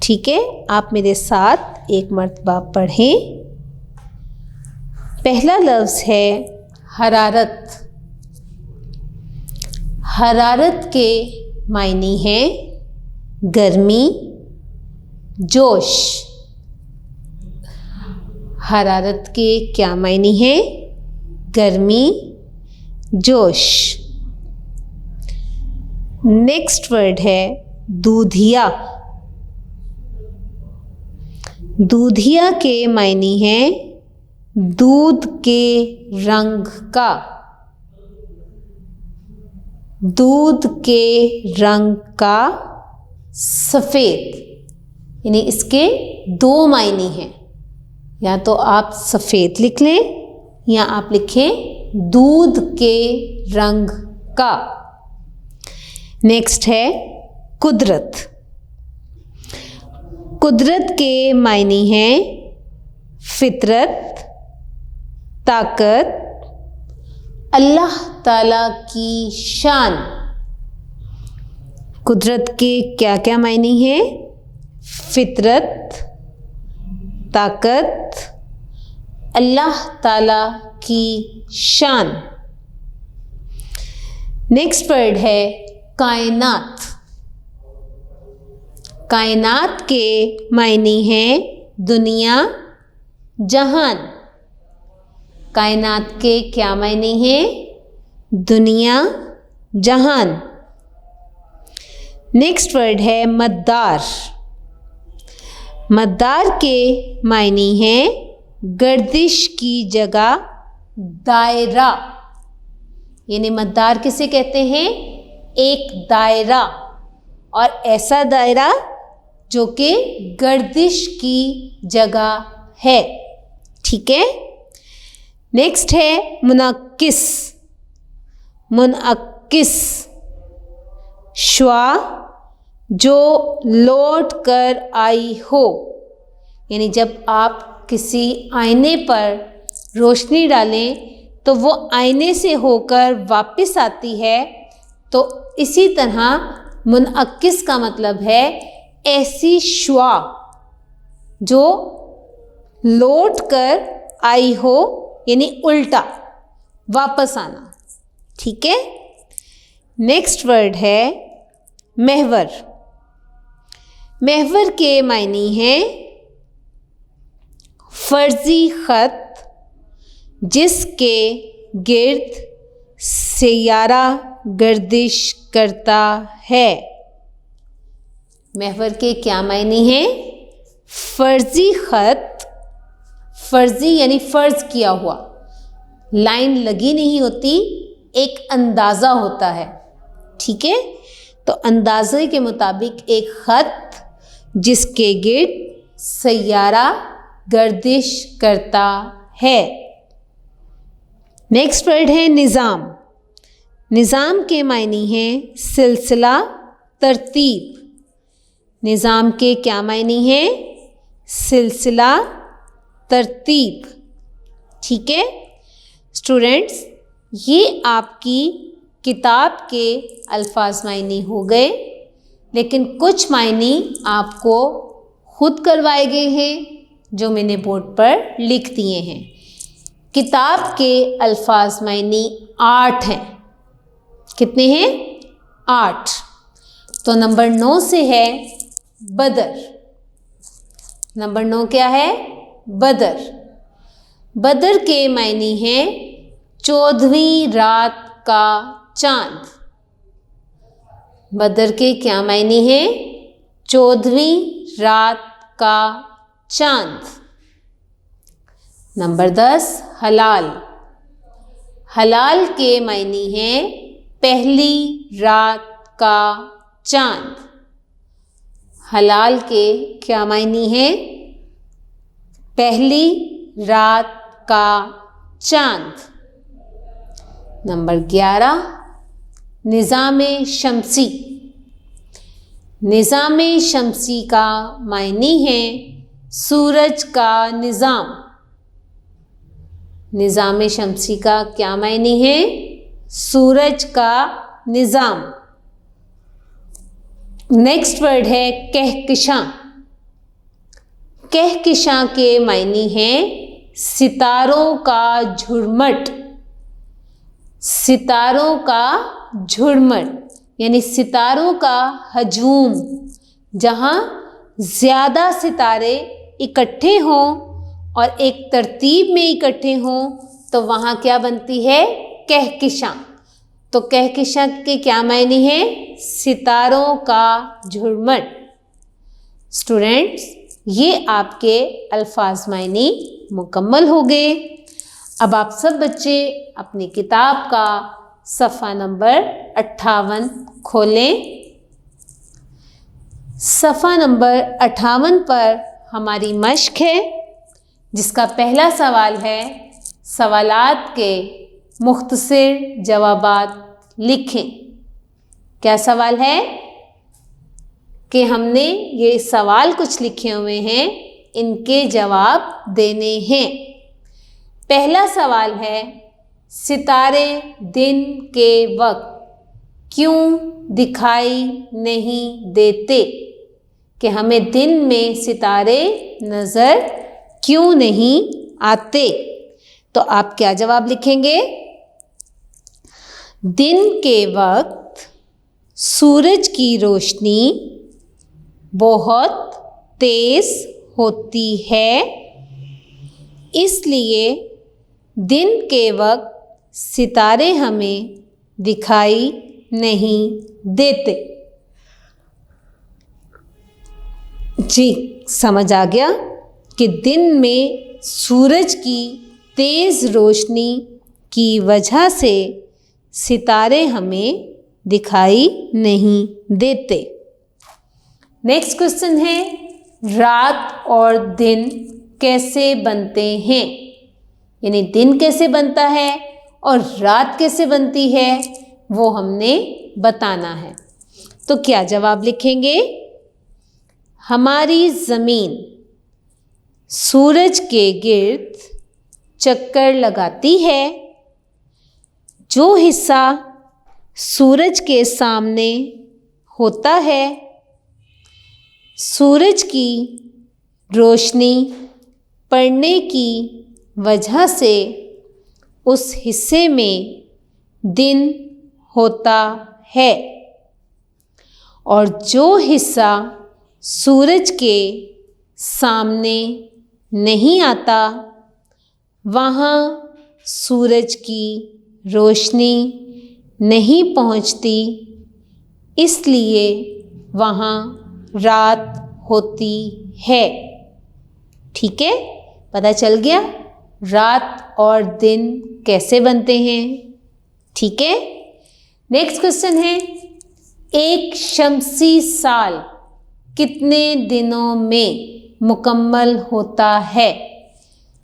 ठीक है, आप मेरे साथ एक मर्तबा पढ़ें। पहला लफ्ज़ है हरारत। हरारत के मायने हैं गर्मी, जोश। हरारत के क्या मायने हैं? गर्मी, जोश। नेक्स्ट वर्ड है दूधिया। दूधिया के मायने हैं दूध के रंग का। दूध के रंग का सफ़ेद, यानी इसके दो मायने हैं। या तो आप सफ़ेद लिख लें या आप लिखें दूध के रंग का। नेक्स्ट है कुदरत। कुदरत के मायने हैं फितरत, ताकत, अल्लाह ताला की शान। कुदरत के क्या क्या मायने हैं? फितरत, ताकत, अल्लाह ताला की शान। नेक्स्ट वर्ड है कायनात। कायनात के मायने हैं दुनिया, जहान। कायनात के क्या मायने हैं? दुनिया, जहान। नेक्स्ट वर्ड है मद्दार। मद्दार के मायने हैं गर्दिश की जगह, दायरा। यानी मद्दार किसे कहते हैं? एक दायरा, और ऐसा दायरा जो कि गर्दिश की जगह है। ठीक है। नेक्स्ट है मुनक्किस। मुनक्किस श्वा जो लौट कर आई हो, यानी जब आप किसी आईने पर रोशनी डालें तो वो आईने से होकर वापस आती है। तो इसी तरह मुनक्किस का मतलब है ऐसी श्वा जो लौट कर आई हो, यानी उल्टा वापस आना। ठीक है। नेक्स्ट वर्ड है महवर। महवर के मायने हैं फर्जी ख़त जिसके गिर्द सैयारा गर्दिश करता है। महवर के क्या मायने हैं? फर्जी ख़त। फर्जी यानी फ़र्ज किया हुआ, लाइन लगी नहीं होती, एक अंदाज़ा होता है। ठीक है। तो अंदाज़े के मुताबिक एक ख़त जिसके गिर्द सैयारा गर्दिश करता है। नेक्स्ट वर्ड है निज़ाम। निज़ाम के मायने हैं सिलसिला, तरतीब। निज़ाम के क्या मायने हैं? सिलसिला, तरतीब। ठीक है स्टूडेंट्स, ये आपकी किताब के अल्फाज मायने हो गए, लेकिन कुछ मायने आपको खुद करवाए गए हैं जो मैंने बोर्ड पर लिख दिए हैं। किताब के अल्फाज मायने 8 हैं। कितने हैं? 8। तो नंबर 9 से है बदर। नंबर 9 क्या है? बदर। बदर के मायने हैं 14वीं रात का चांद। बदर के क्या मायने हैं? 14वीं रात का चांद। नंबर 10 हलाल। हलाल के मायने हैं पहली रात का चांद। हलाल के क्या मायने हैं? पहली रात का चांद। नंबर 11 निज़ामे शमसी। निज़ामे शमसी का मायने है सूरज का निज़ाम। निज़ामे शमसी का क्या मायने है? सूरज का निज़ाम। नेक्स्ट वर्ड है कहकशां। कहकशां के मायने हैं सितारों का झुरमट। सितारों का झुरमट यानी सितारों का हजूम, जहाँ ज़्यादा सितारे इकट्ठे हों और एक तरतीब में इकट्ठे हों तो वहाँ क्या बनती है? कहकशां। तो कहकशां के क्या मायने हैं? सितारों का झुरमट। स्टूडेंट्स, ये आपके अल्फाज मायने मुकम्मल हो गए। अब आप सब बच्चे अपनी किताब का सफ़ा नंबर 58 खोलें। सफ़ा नंबर 58 पर हमारी मश्क है, जिसका पहला सवाल है सवालात के मुख्तसर जवाबात लिखें। क्या सवाल है? कि हमने ये सवाल कुछ लिखे हुए हैं, इनके जवाब देने हैं। पहला सवाल है सितारे दिन के वक्त क्यों दिखाई नहीं देते? कि हमें दिन में सितारे नज़र क्यों नहीं आते? तो आप क्या जवाब लिखेंगे? दिन के वक्त सूरज की रोशनी बहुत तेज़ होती है, इसलिए दिन के वक्त सितारे हमें दिखाई नहीं देते। जी, समझ आ गया कि दिन में सूरज की तेज़ रोशनी की वजह से सितारे हमें दिखाई नहीं देते। नेक्स्ट क्वेश्चन है रात और दिन कैसे बनते हैं? यानी दिन कैसे बनता है और रात कैसे बनती है, वो हमने बताना है। तो क्या जवाब लिखेंगे? हमारी ज़मीन सूरज के गिर्द चक्कर लगाती है। जो हिस्सा सूरज के सामने होता है, सूरज की रोशनी पड़ने की वजह से उस हिस्से में दिन होता है, और जो हिस्सा सूरज के सामने नहीं आता, वहाँ सूरज की रोशनी नहीं पहुँचती, इसलिए वहाँ रात होती है। ठीक है, पता चल गया रात और दिन कैसे बनते हैं। ठीक है, नेक्स्ट क्वेश्चन है एक शमसी साल कितने दिनों में मुकम्मल होता है?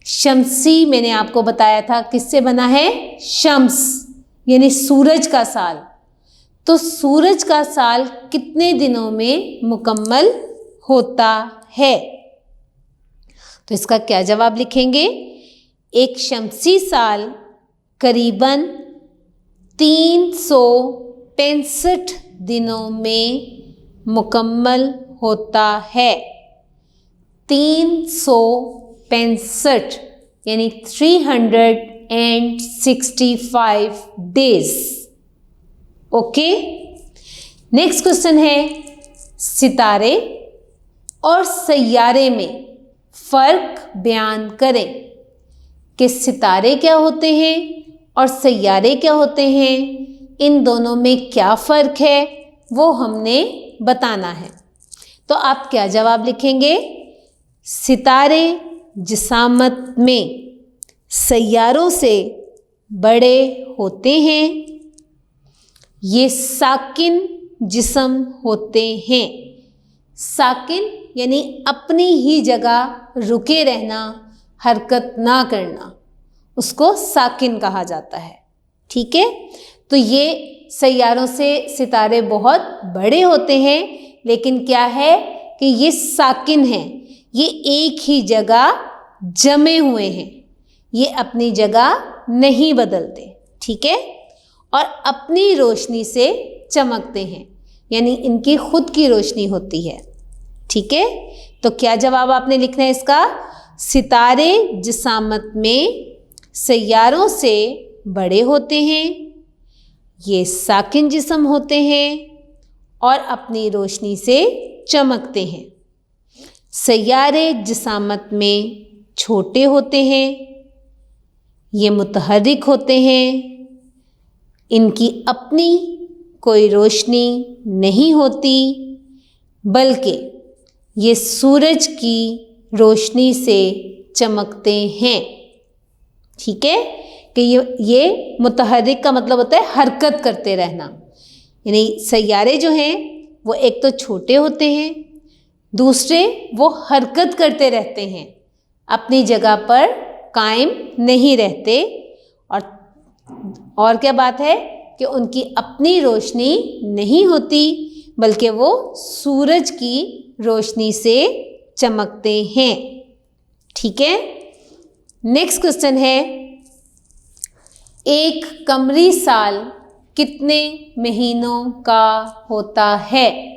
शमसी मैंने आपको बताया था किससे बना है? शम्स यानी सूरज का साल। तो सूरज का साल कितने दिनों में मुकम्मल होता है? तो इसका क्या जवाब लिखेंगे? एक शमसी साल करीबन 365 दिनों में मुकम्मल होता है। 365 यानी 365 डेज। ओके, नेक्स्ट क्वेश्चन है, सितारे और सैयारे में फ़र्क बयान करें कि सितारे क्या होते हैं और सैयारे क्या होते हैं, इन दोनों में क्या फ़र्क है वो हमने बताना है। तो आप क्या जवाब लिखेंगे? सितारे जिसामत में सैयारों से बड़े होते हैं, ये साकिन जिस्म होते हैं। साकिन यानी अपनी ही जगह रुके रहना, हरकत ना करना, उसको साकिन कहा जाता है। ठीक है, तो ये सैयारों से सितारे बहुत बड़े होते हैं, लेकिन क्या है कि ये साकिन हैं, ये एक ही जगह जमे हुए हैं, ये अपनी जगह नहीं बदलते। ठीक है, और अपनी रोशनी से चमकते हैं, यानी इनकी खुद की रोशनी होती है। ठीक है, तो क्या जवाब आपने लिखना है इसका? सितारे जिसामत में सैयारों से बड़े होते हैं, ये साकिन जिस्म होते हैं और अपनी रोशनी से चमकते हैं। सैयारे जिसामत में छोटे होते हैं, ये मुतहर्रिक होते हैं, इनकी अपनी कोई रोशनी नहीं होती, बल्कि ये सूरज की रोशनी से चमकते हैं। ठीक है, कि ये मुतहर्रिक का मतलब होता है हरकत करते रहना, यानी सैयारे जो हैं वो एक तो छोटे होते हैं, दूसरे वो हरकत करते रहते हैं, अपनी जगह पर कायम नहीं रहते, और क्या बात है कि उनकी अपनी रोशनी नहीं होती, बल्कि वो सूरज की रोशनी से चमकते हैं। ठीक है, नेक्स्ट क्वेश्चन है, एक कमरी साल कितने महीनों का होता है?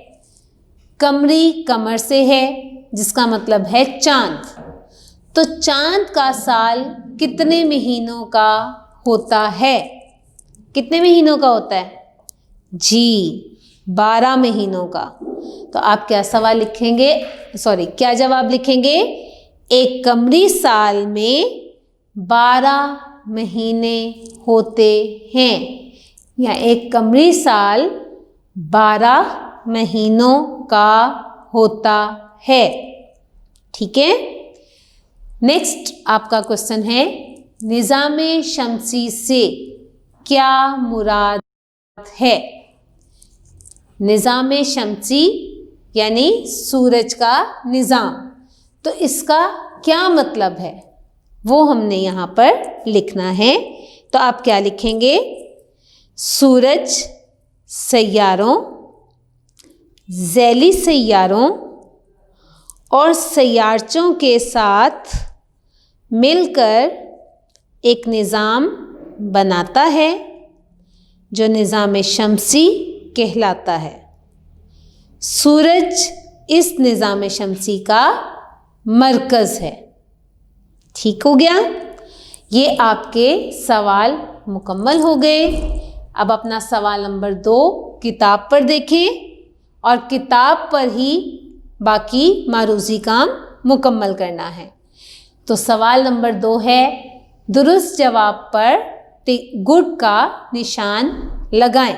कमरी कमर से है, जिसका मतलब है चांद। तो चांद का साल कितने महीनों का होता है? कितने महीनों का होता है? जी, 12 महीनों का। तो आप क्या सवाल लिखेंगे, क्या जवाब लिखेंगे? एक कमरी साल में 12 महीने होते हैं, या एक कमरी साल 12 महीनों का होता है। ठीक है, नेक्स्ट आपका क्वेश्चन है, निज़ामे शमसी से क्या मुराद है? निज़ामे शमसी यानी सूरज का निज़ाम, तो इसका क्या मतलब है वो हमने यहाँ पर लिखना है। तो आप क्या लिखेंगे? सूरज सैयारों, ज़ैली सैयारों और सैयारचों के साथ मिलकर एक निज़ाम बनाता है, जो निज़ाम शमसी कहलाता है। सूरज इस निज़ाम शमसी का मरकज़ है। ठीक हो गया, ये आपके सवाल मुकम्मल हो गए। अब अपना सवाल नंबर 2 किताब पर देखें और किताब पर ही बाकी मारूज़ी काम मुकम्मल करना है। तो सवाल नंबर 2 है, दुरुस्त जवाब पर गुड का निशान लगाएं।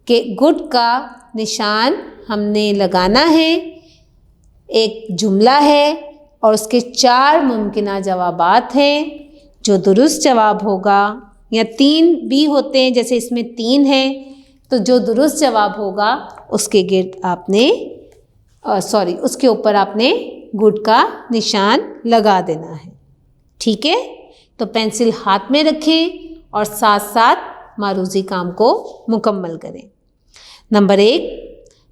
कि गुड का निशान हमने लगाना है, एक जुमला है और उसके 4 मुमकिना जवाबात हैं। जो दुरुस्त जवाब होगा, या 3 भी होते हैं, जैसे इसमें 3 हैं, तो जो दुरुस्त जवाब होगा उसके गिर्द आपने उसके ऊपर आपने गुड का निशान लगा देना है। ठीक है, तो पेंसिल हाथ में रखें और साथ साथ मारूज़ी काम को मुकम्मल करें। नंबर 1,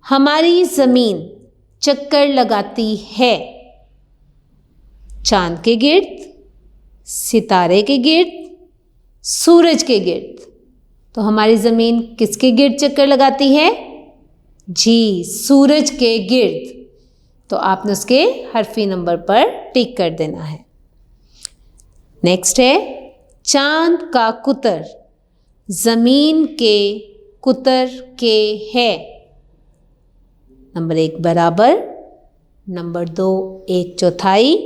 हमारी ज़मीन चक्कर लगाती है चांद के गिर्द, सितारे के गिर्द, सूरज के गिर्द। तो हमारी ज़मीन किसके गिर्द चक्कर लगाती है? जी, सूरज के गिर्द। तो आपने उसके हरफी नंबर पर टिक कर देना है। नेक्स्ट है, चांद का कुतर ज़मीन के कुतर के है। नंबर 1 बराबर, नंबर 2 1/4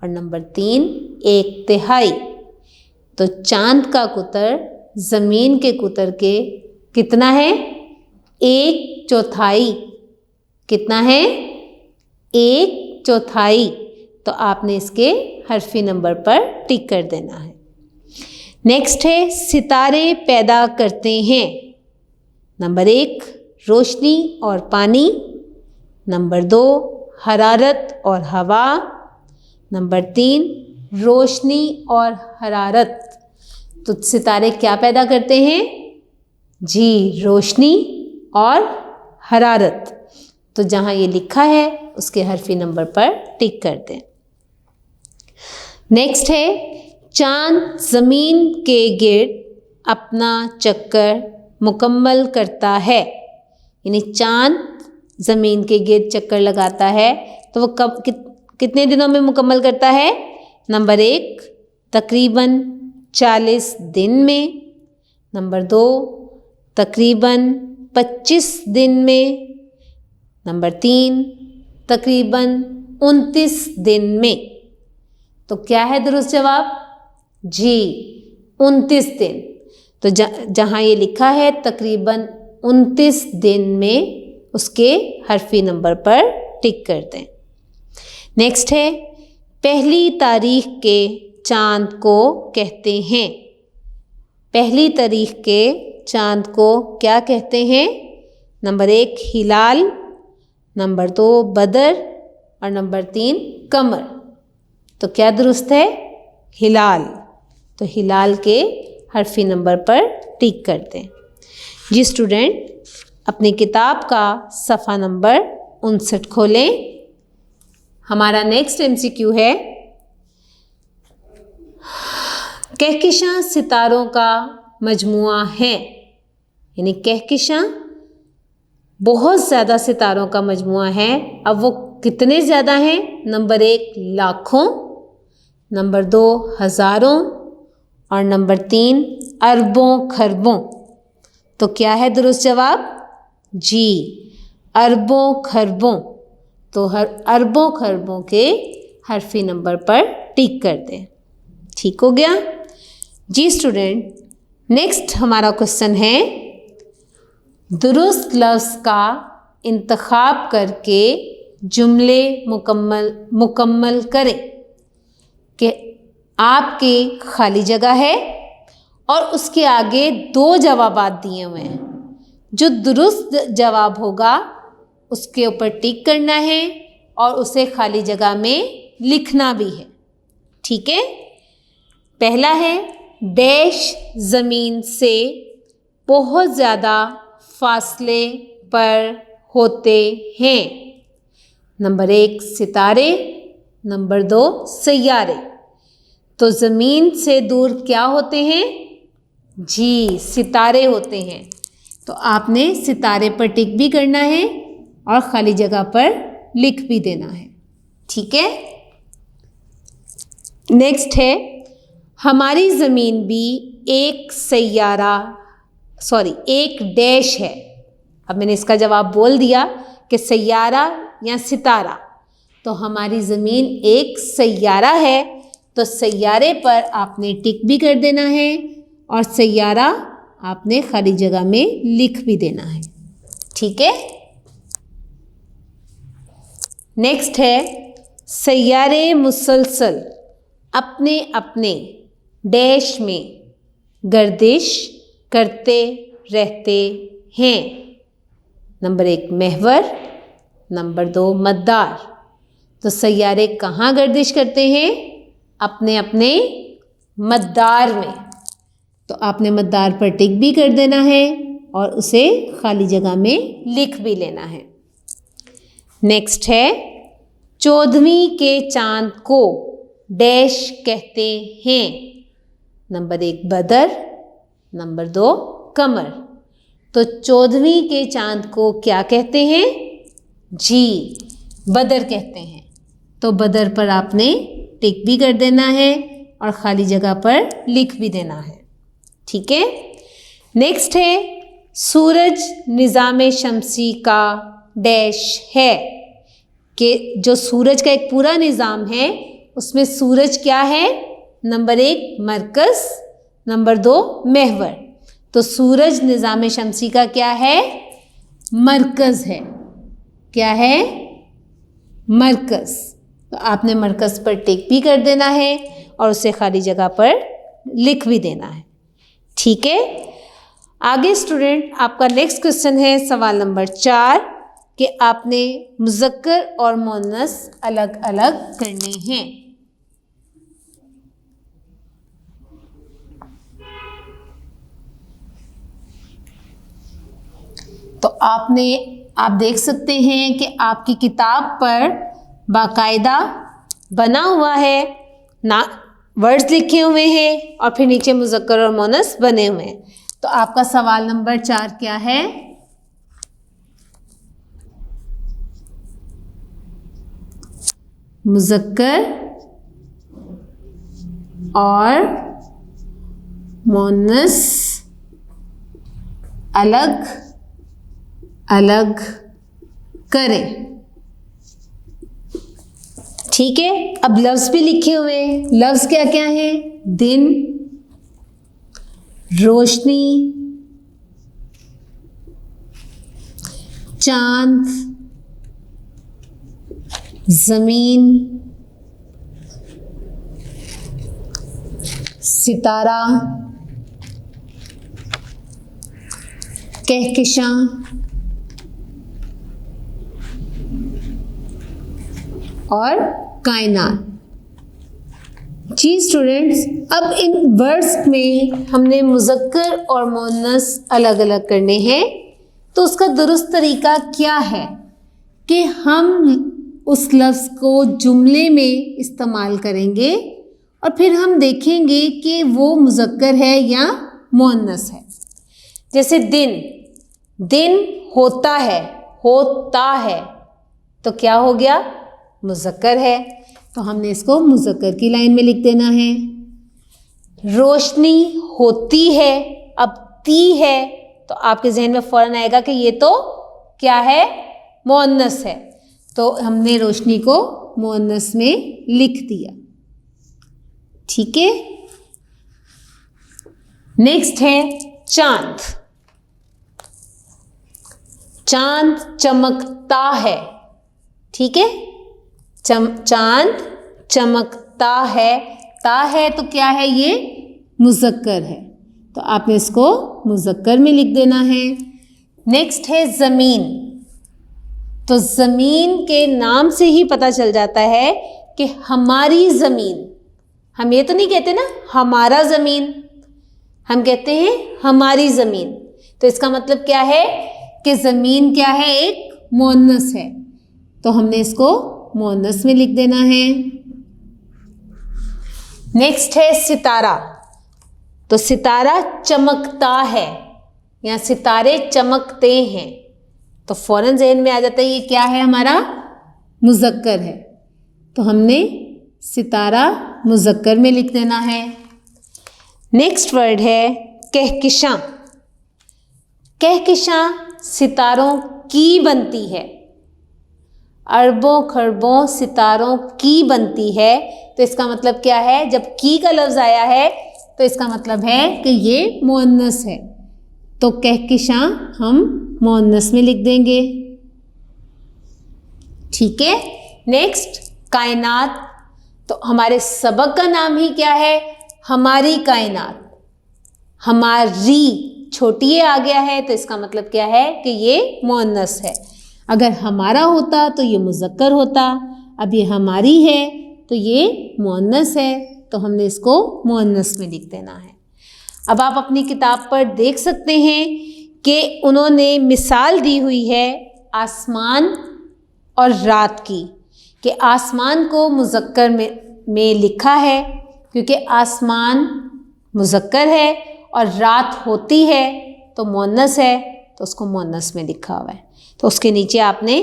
और नंबर 3 1/3। तो चांद का कुतर ज़मीन के कुतर के कितना है? 1/4। कितना है? 1/4। तो आपने इसके हरफी नंबर पर टिक कर देना है। नेक्स्ट है, सितारे पैदा करते हैं। नंबर 1 रोशनी और पानी, नंबर 2 हरारत और हवा, नंबर 3 रोशनी और हरारत। तो सितारे क्या पैदा करते हैं? जी, रोशनी और हरारत। तो जहाँ ये लिखा है उसके हरफी नंबर पर टिक कर दें। नेक्स्ट है, चांद ज़मीन के गिर्द अपना चक्कर मुकम्मल करता है। यानी चांद ज़मीन के गिर्द चक्कर लगाता है तो वो कितने दिनों में मुकम्मल करता है? नंबर 1 तकरीबन 40 दिन में, नंबर 2 तकरीबन 25 दिन में, नंबर 3 तकरीबन 29 दिन में। तो क्या है दुरुस्त जवाब? जी, 29 दिन। तो जहाँ ये लिखा है तकरीबन 29 दिन में, उसके हरफी नंबर पर टिक कर दें। नेक्स्ट है, पहली तारीख के चांद को कहते हैं। पहली तारीख के चांद को क्या कहते हैं? नंबर 1 हिलाल, नंबर 2 बदर और नंबर 3 कमर। तो क्या दुरुस्त है? हिलाल। तो हिलाल के हरफी नंबर पर टिक कर दें। जी स्टूडेंट, अपनी किताब का सफ़ा नंबर 59 खोलें। हमारा नेक्स्ट MCQ है, कहकशां सितारों का मजमुआ है। यानी कहकशां बहुत ज़्यादा सितारों का मजमुआ है। अब वो कितने ज़्यादा हैं? नंबर 1 लाखों, नंबर 2 हज़ारों और नंबर 3 अरबों खरबों। तो क्या है दुरुस्त जवाब? जी, अरबों खरबों। तो अरबों खरबों के हरफी नंबर पर टिक कर दें। ठीक हो गया? जी स्टूडेंट, नेक्स्ट हमारा क्वेश्चन है, दुरुस्त लफ्ज़ का इंतखाब करके जुमले मुकम्मल करें। कि आपकी खाली जगह है और उसके आगे 2 जवाबात दिए हुए हैं। जो दुरुस्त जवाब होगा उसके ऊपर टिक करना है और उसे खाली जगह में लिखना भी है। ठीक है? पहला है, डैश ज़मीन से बहुत ज़्यादा फासले पर होते हैं। नंबर 1 सितारे, नंबर 2 सैयारे। तो ज़मीन से दूर क्या होते हैं? जी, सितारे होते हैं। तो आपने सितारे पर टिक भी करना है और खाली जगह पर लिख भी देना है। ठीक है? नेक्स्ट है, हमारी ज़मीन भी एक डैश है। अब मैंने इसका जवाब बोल दिया कि सैयारा या सितारा। तो हमारी ज़मीन एक सैयारा है, तो सैयारे पर आपने टिक भी कर देना है और सैयारा आपने खाली जगह में लिख भी देना है। ठीक है? नेक्स्ट है, सैयारे मुसलसल अपने अपने डैश में गर्दिश करते रहते हैं। नंबर 1 महवर, नंबर 2 मद्दार। तो सैयारे कहाँ गर्दिश करते हैं? अपने अपने मद्दार में। तो आपने मद्दार पर टिक भी कर देना है और उसे खाली जगह में लिख भी लेना है। नेक्स्ट है 14वीं के चांद को डैश कहते हैं। नंबर 1 बदर, नंबर 2 कमर। तो 14वीं के चांद को क्या कहते हैं? जी, बदर कहते हैं। तो बदर पर आपने टिक भी कर देना है और खाली जगह पर लिख भी देना है। ठीक है। नेक्स्ट है सूरज निज़ाम शमसी का डैश है, कि जो सूरज का एक पूरा निज़ाम है उसमें सूरज क्या है? नंबर 1 मरकज़, नंबर 2 महवर। तो सूरज निज़ाम शमसी का क्या है? मरकज़ है। क्या है? मरकज़। तो आपने मरकज़ पर टिक भी कर देना है और उसे खाली जगह पर लिख भी देना है। ठीक है। आगे स्टूडेंट आपका नेक्स्ट क्वेश्चन है सवाल नंबर 4 कि आपने मुज़क्कर और मुअन्नस अलग अलग करने हैं। तो आप देख सकते हैं कि आपकी किताब पर बाकायदा बना हुआ है, ना वर्ड्स लिखे हुए हैं और फिर नीचे मुज़क्कर और मुअन्नस बने हुए हैं। तो आपका सवाल नंबर 4 क्या है? मुज़क्कर और मुअन्नस अलग अलग करें। ठीक है। अब लफ्ज़ भी लिखे हुए हैं। लफ्ज़ क्या क्या हैं? दिन, रोशनी, चांद, ज़मीन, सितारा, कहकशां, और कायनात। जी स्टूडेंट्स, अब इन वर्ड्स में हमने मुज़क्कर और मुअन्नस अलग अलग करने हैं। तो उसका दुरुस्त तरीका क्या है कि हम उस लफ्ज़ को जुमले में इस्तेमाल करेंगे और फिर हम देखेंगे कि वो मुज़क्कर है या मुअन्नस है। जैसे दिन, दिन होता है, होता है, तो क्या हो गया? मुज़क्कर है। तो हमने इसको मुज़क्कर की लाइन में लिख देना है। रोशनी होती है, अब ती है, तो आपके जहन में फ़ौरन आएगा कि ये तो क्या है? मुअन्नस है। तो हमने रोशनी को मुअन्नस में लिख दिया। ठीक है। नेक्स्ट है चांद। चांद चमकता है। ठीक है। चांद चमकता है, ता है तो क्या है? ये मुज़क्कर है। तो आपने इसको मुज़क्कर में लिख देना है। नेक्स्ट है ज़मीन। तो ज़मीन के नाम से ही पता चल जाता है कि हमारी ज़मीन। हम ये तो नहीं कहते ना हमारा ज़मीन, हम कहते हैं हमारी ज़मीन। तो इसका मतलब क्या है कि ज़मीन क्या है? एक मुअन्नस है। तो हमने इसको मुअन्नस में लिख देना है। नेक्स्ट है सितारा। तो सितारा चमकता है या सितारे चमकते हैं, तो फौरन ज़हन में आ जाता है ये क्या है? हमारा मुज़क्कर है। तो हमने सितारा मुज़क्कर में लिख देना है। नेक्स्ट वर्ड है कहकशां। कहकशां सितारों की बनती है, अरबों खरबों सितारों की बनती है। तो इसका मतलब क्या है? जब की का लफ्ज़ आया है तो इसका मतलब है कि ये मुअन्नस है। तो कहकशां हम मुअन्नस में लिख देंगे। ठीक है। नेक्स्ट कायनात। तो हमारे सबक का नाम ही क्या है? हमारी कायनात। हमारी छोटी ए आ गया है तो इसका मतलब क्या है कि ये मुअन्नस है। अगर हमारा होता तो ये मुज़क्कर होता, अब ये हमारी है तो ये मुअन्नस है, तो हमने इसको मुअन्नस में लिख देना है। अब आप अपनी किताब पर देख सकते हैं कि उन्होंने मिसाल दी हुई है आसमान और रात की, कि आसमान को मुज़क्कर में लिखा है क्योंकि आसमान मुज़क्कर है और रात होती है तो मुअन्नस है, तो उसको मुअन्नस में लिखा हुआ है। तो उसके नीचे आपने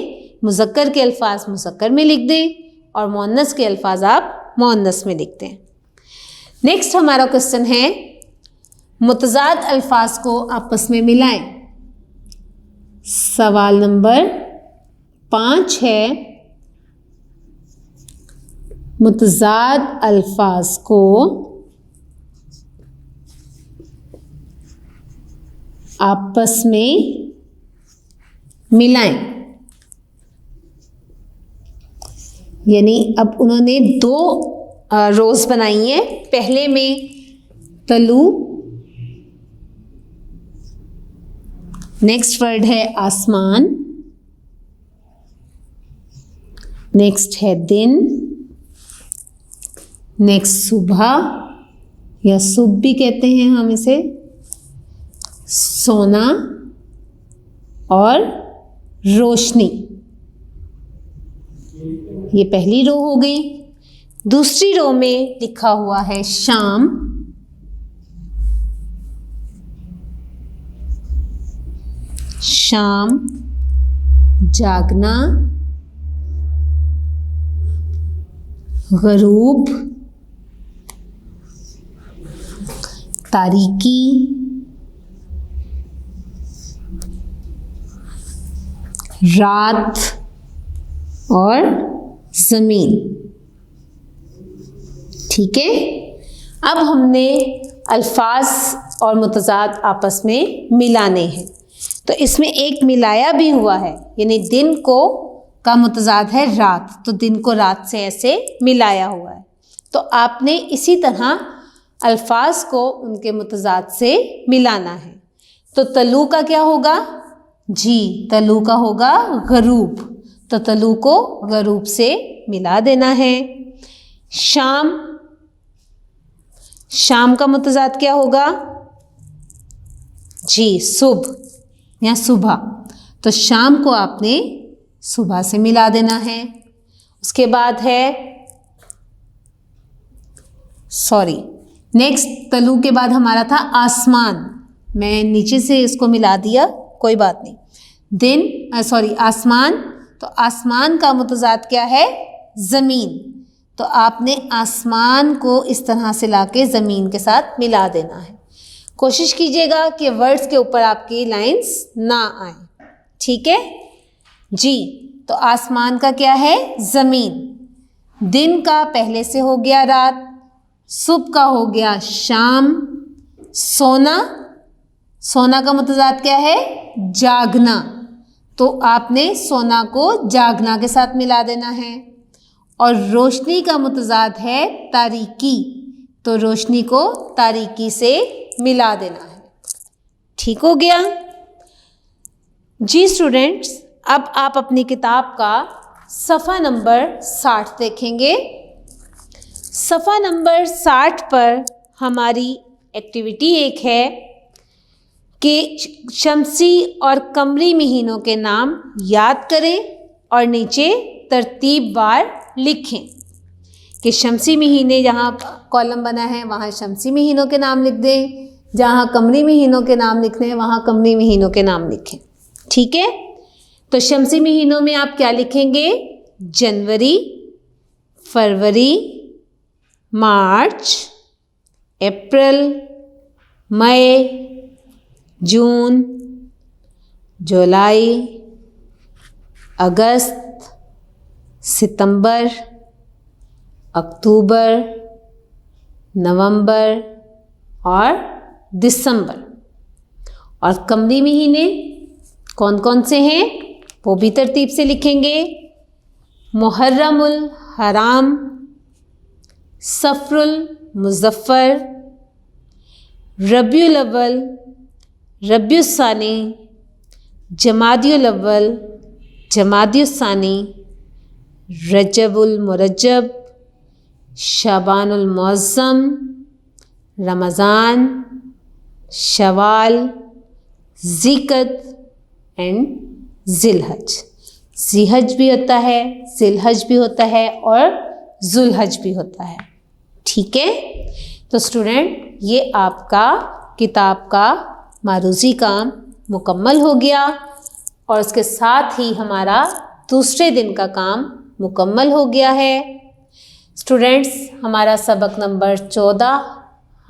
मुज़क्कर के अल्फाज मुज़क्कर में लिख दें और मुअन्नस के अल्फाज आप मुअन्नस में लिखते हैं। नेक्स्ट हमारा क्वेश्चन है, मुतज़ाद अल्फाज को आपस में मिलाएं। सवाल नंबर 5 है, मुतज़ाद अल्फाज को आपस में मिलाएं। यानी अब उन्होंने 2 रोज़ बनाई हैं। पहले में तलू, नेक्स्ट वर्ड है आसमान, नेक्स्ट है दिन, नेक्स्ट सुबह या सुबह भी कहते हैं हम इसे, सोना और रोशनी। ये पहली रो हो गई। दूसरी रो में लिखा हुआ है शाम, शाम, जागना, ग़रूब, तारीकी, रात और ज़मीन। ठीक है, अब हमने अल्फाज और मुतज़ाद आपस में मिलाने हैं। तो इसमें एक मिलाया भी हुआ है, यानी दिन को का मुतज़ाद है रात, तो दिन को रात से ऐसे मिलाया हुआ है। तो आपने इसी तरह अल्फाज को उनके मुतज़ाद से मिलाना है। तो तलू का क्या होगा जी, तलू का होगा ग़रूब, तो तलू को ग़रूब से मिला देना है। शाम, शाम का मुतज़ाद क्या होगा जी, सुबह या सुबह, तो शाम को आपने सुबह से मिला देना है। उसके बाद है नेक्स्ट तलू के बाद हमारा था आसमान, मैं नीचे से इसको मिला दिया, कोई बात नहीं। आसमान, तो आसमान का मुतज़ाद क्या है ज़मीन, तो आपने आसमान को इस तरह से लाके ज़मीन के साथ मिला देना है। कोशिश कीजिएगा कि वर्ड्स के ऊपर आपकी लाइंस ना आए, ठीक है जी। तो आसमान का क्या है ज़मीन, दिन का पहले से हो गया रात, सुबह का हो गया शाम, सोना, सोना का मुतज़ाद क्या है जागना, तो आपने सोना को जागना के साथ मिला देना है। और रोशनी का मुतज़ाद है तारीकी, तो रोशनी को तारीकी से मिला देना है। ठीक हो गया जी स्टूडेंट्स। अब आप अपनी किताब का सफ़ा नंबर 60 देखेंगे। सफ़ा नंबर 60 पर हमारी एक्टिविटी एक है कि शमसी और कमरी महीनों के नाम याद करें और नीचे तरतीबवार लिखें कि शमसी महीने जहाँ कॉलम बना है वहाँ शमसी महीनों के नाम लिख दें, जहाँ कमरी महीनों के नाम लिखने हैं वहाँ कमरी महीनों के नाम लिखें। ठीक है, तो शमसी महीनों में आप क्या लिखेंगे, जनवरी, फरवरी, मार्च, अप्रैल, मई, जून, जुलाई, अगस्त, सितंबर, अक्टूबर, नवंबर और दिसंबर। और कमरी महीने कौन कौन से हैं वो भी तरतीब से लिखेंगे, मुहर्रमुल हराम, सफ़रुल मुज़फ़्फ़र, रबियुल अव्वल, रबियुस सानी, जमादियुल अव्वल, जमादियुस सानी, रजबुल मुरज्जब, शाबानुल मुअज़्ज़म, रमज़ान, शवाल, ज़िक़त एंड ज़िलहज। ज़िहज भी होता है, ज़िलहज भी होता है और ज़ुलहज भी होता है। ठीक है, तो स्टूडेंट ये आपका किताब का मारूज़ी काम मुकम्मल हो गया और उसके साथ ही हमारा दूसरे दिन का काम मुकम्मल हो गया है। स्टूडेंट्स, हमारा सबक नंबर 14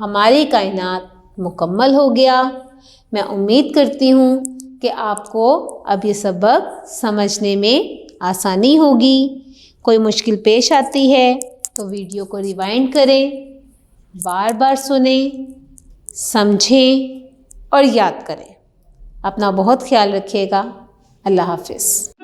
हमारी कायनात मुकम्मल हो गया। मैं उम्मीद करती हूँ कि आपको अब ये सबक समझने में आसानी होगी। कोई मुश्किल पेश आती है तो वीडियो को रिवाइंड करें, बार बार सुनें, समझें और याद करें। अपना बहुत ख्याल रखिएगा। अल्लाह हाफ़िज़।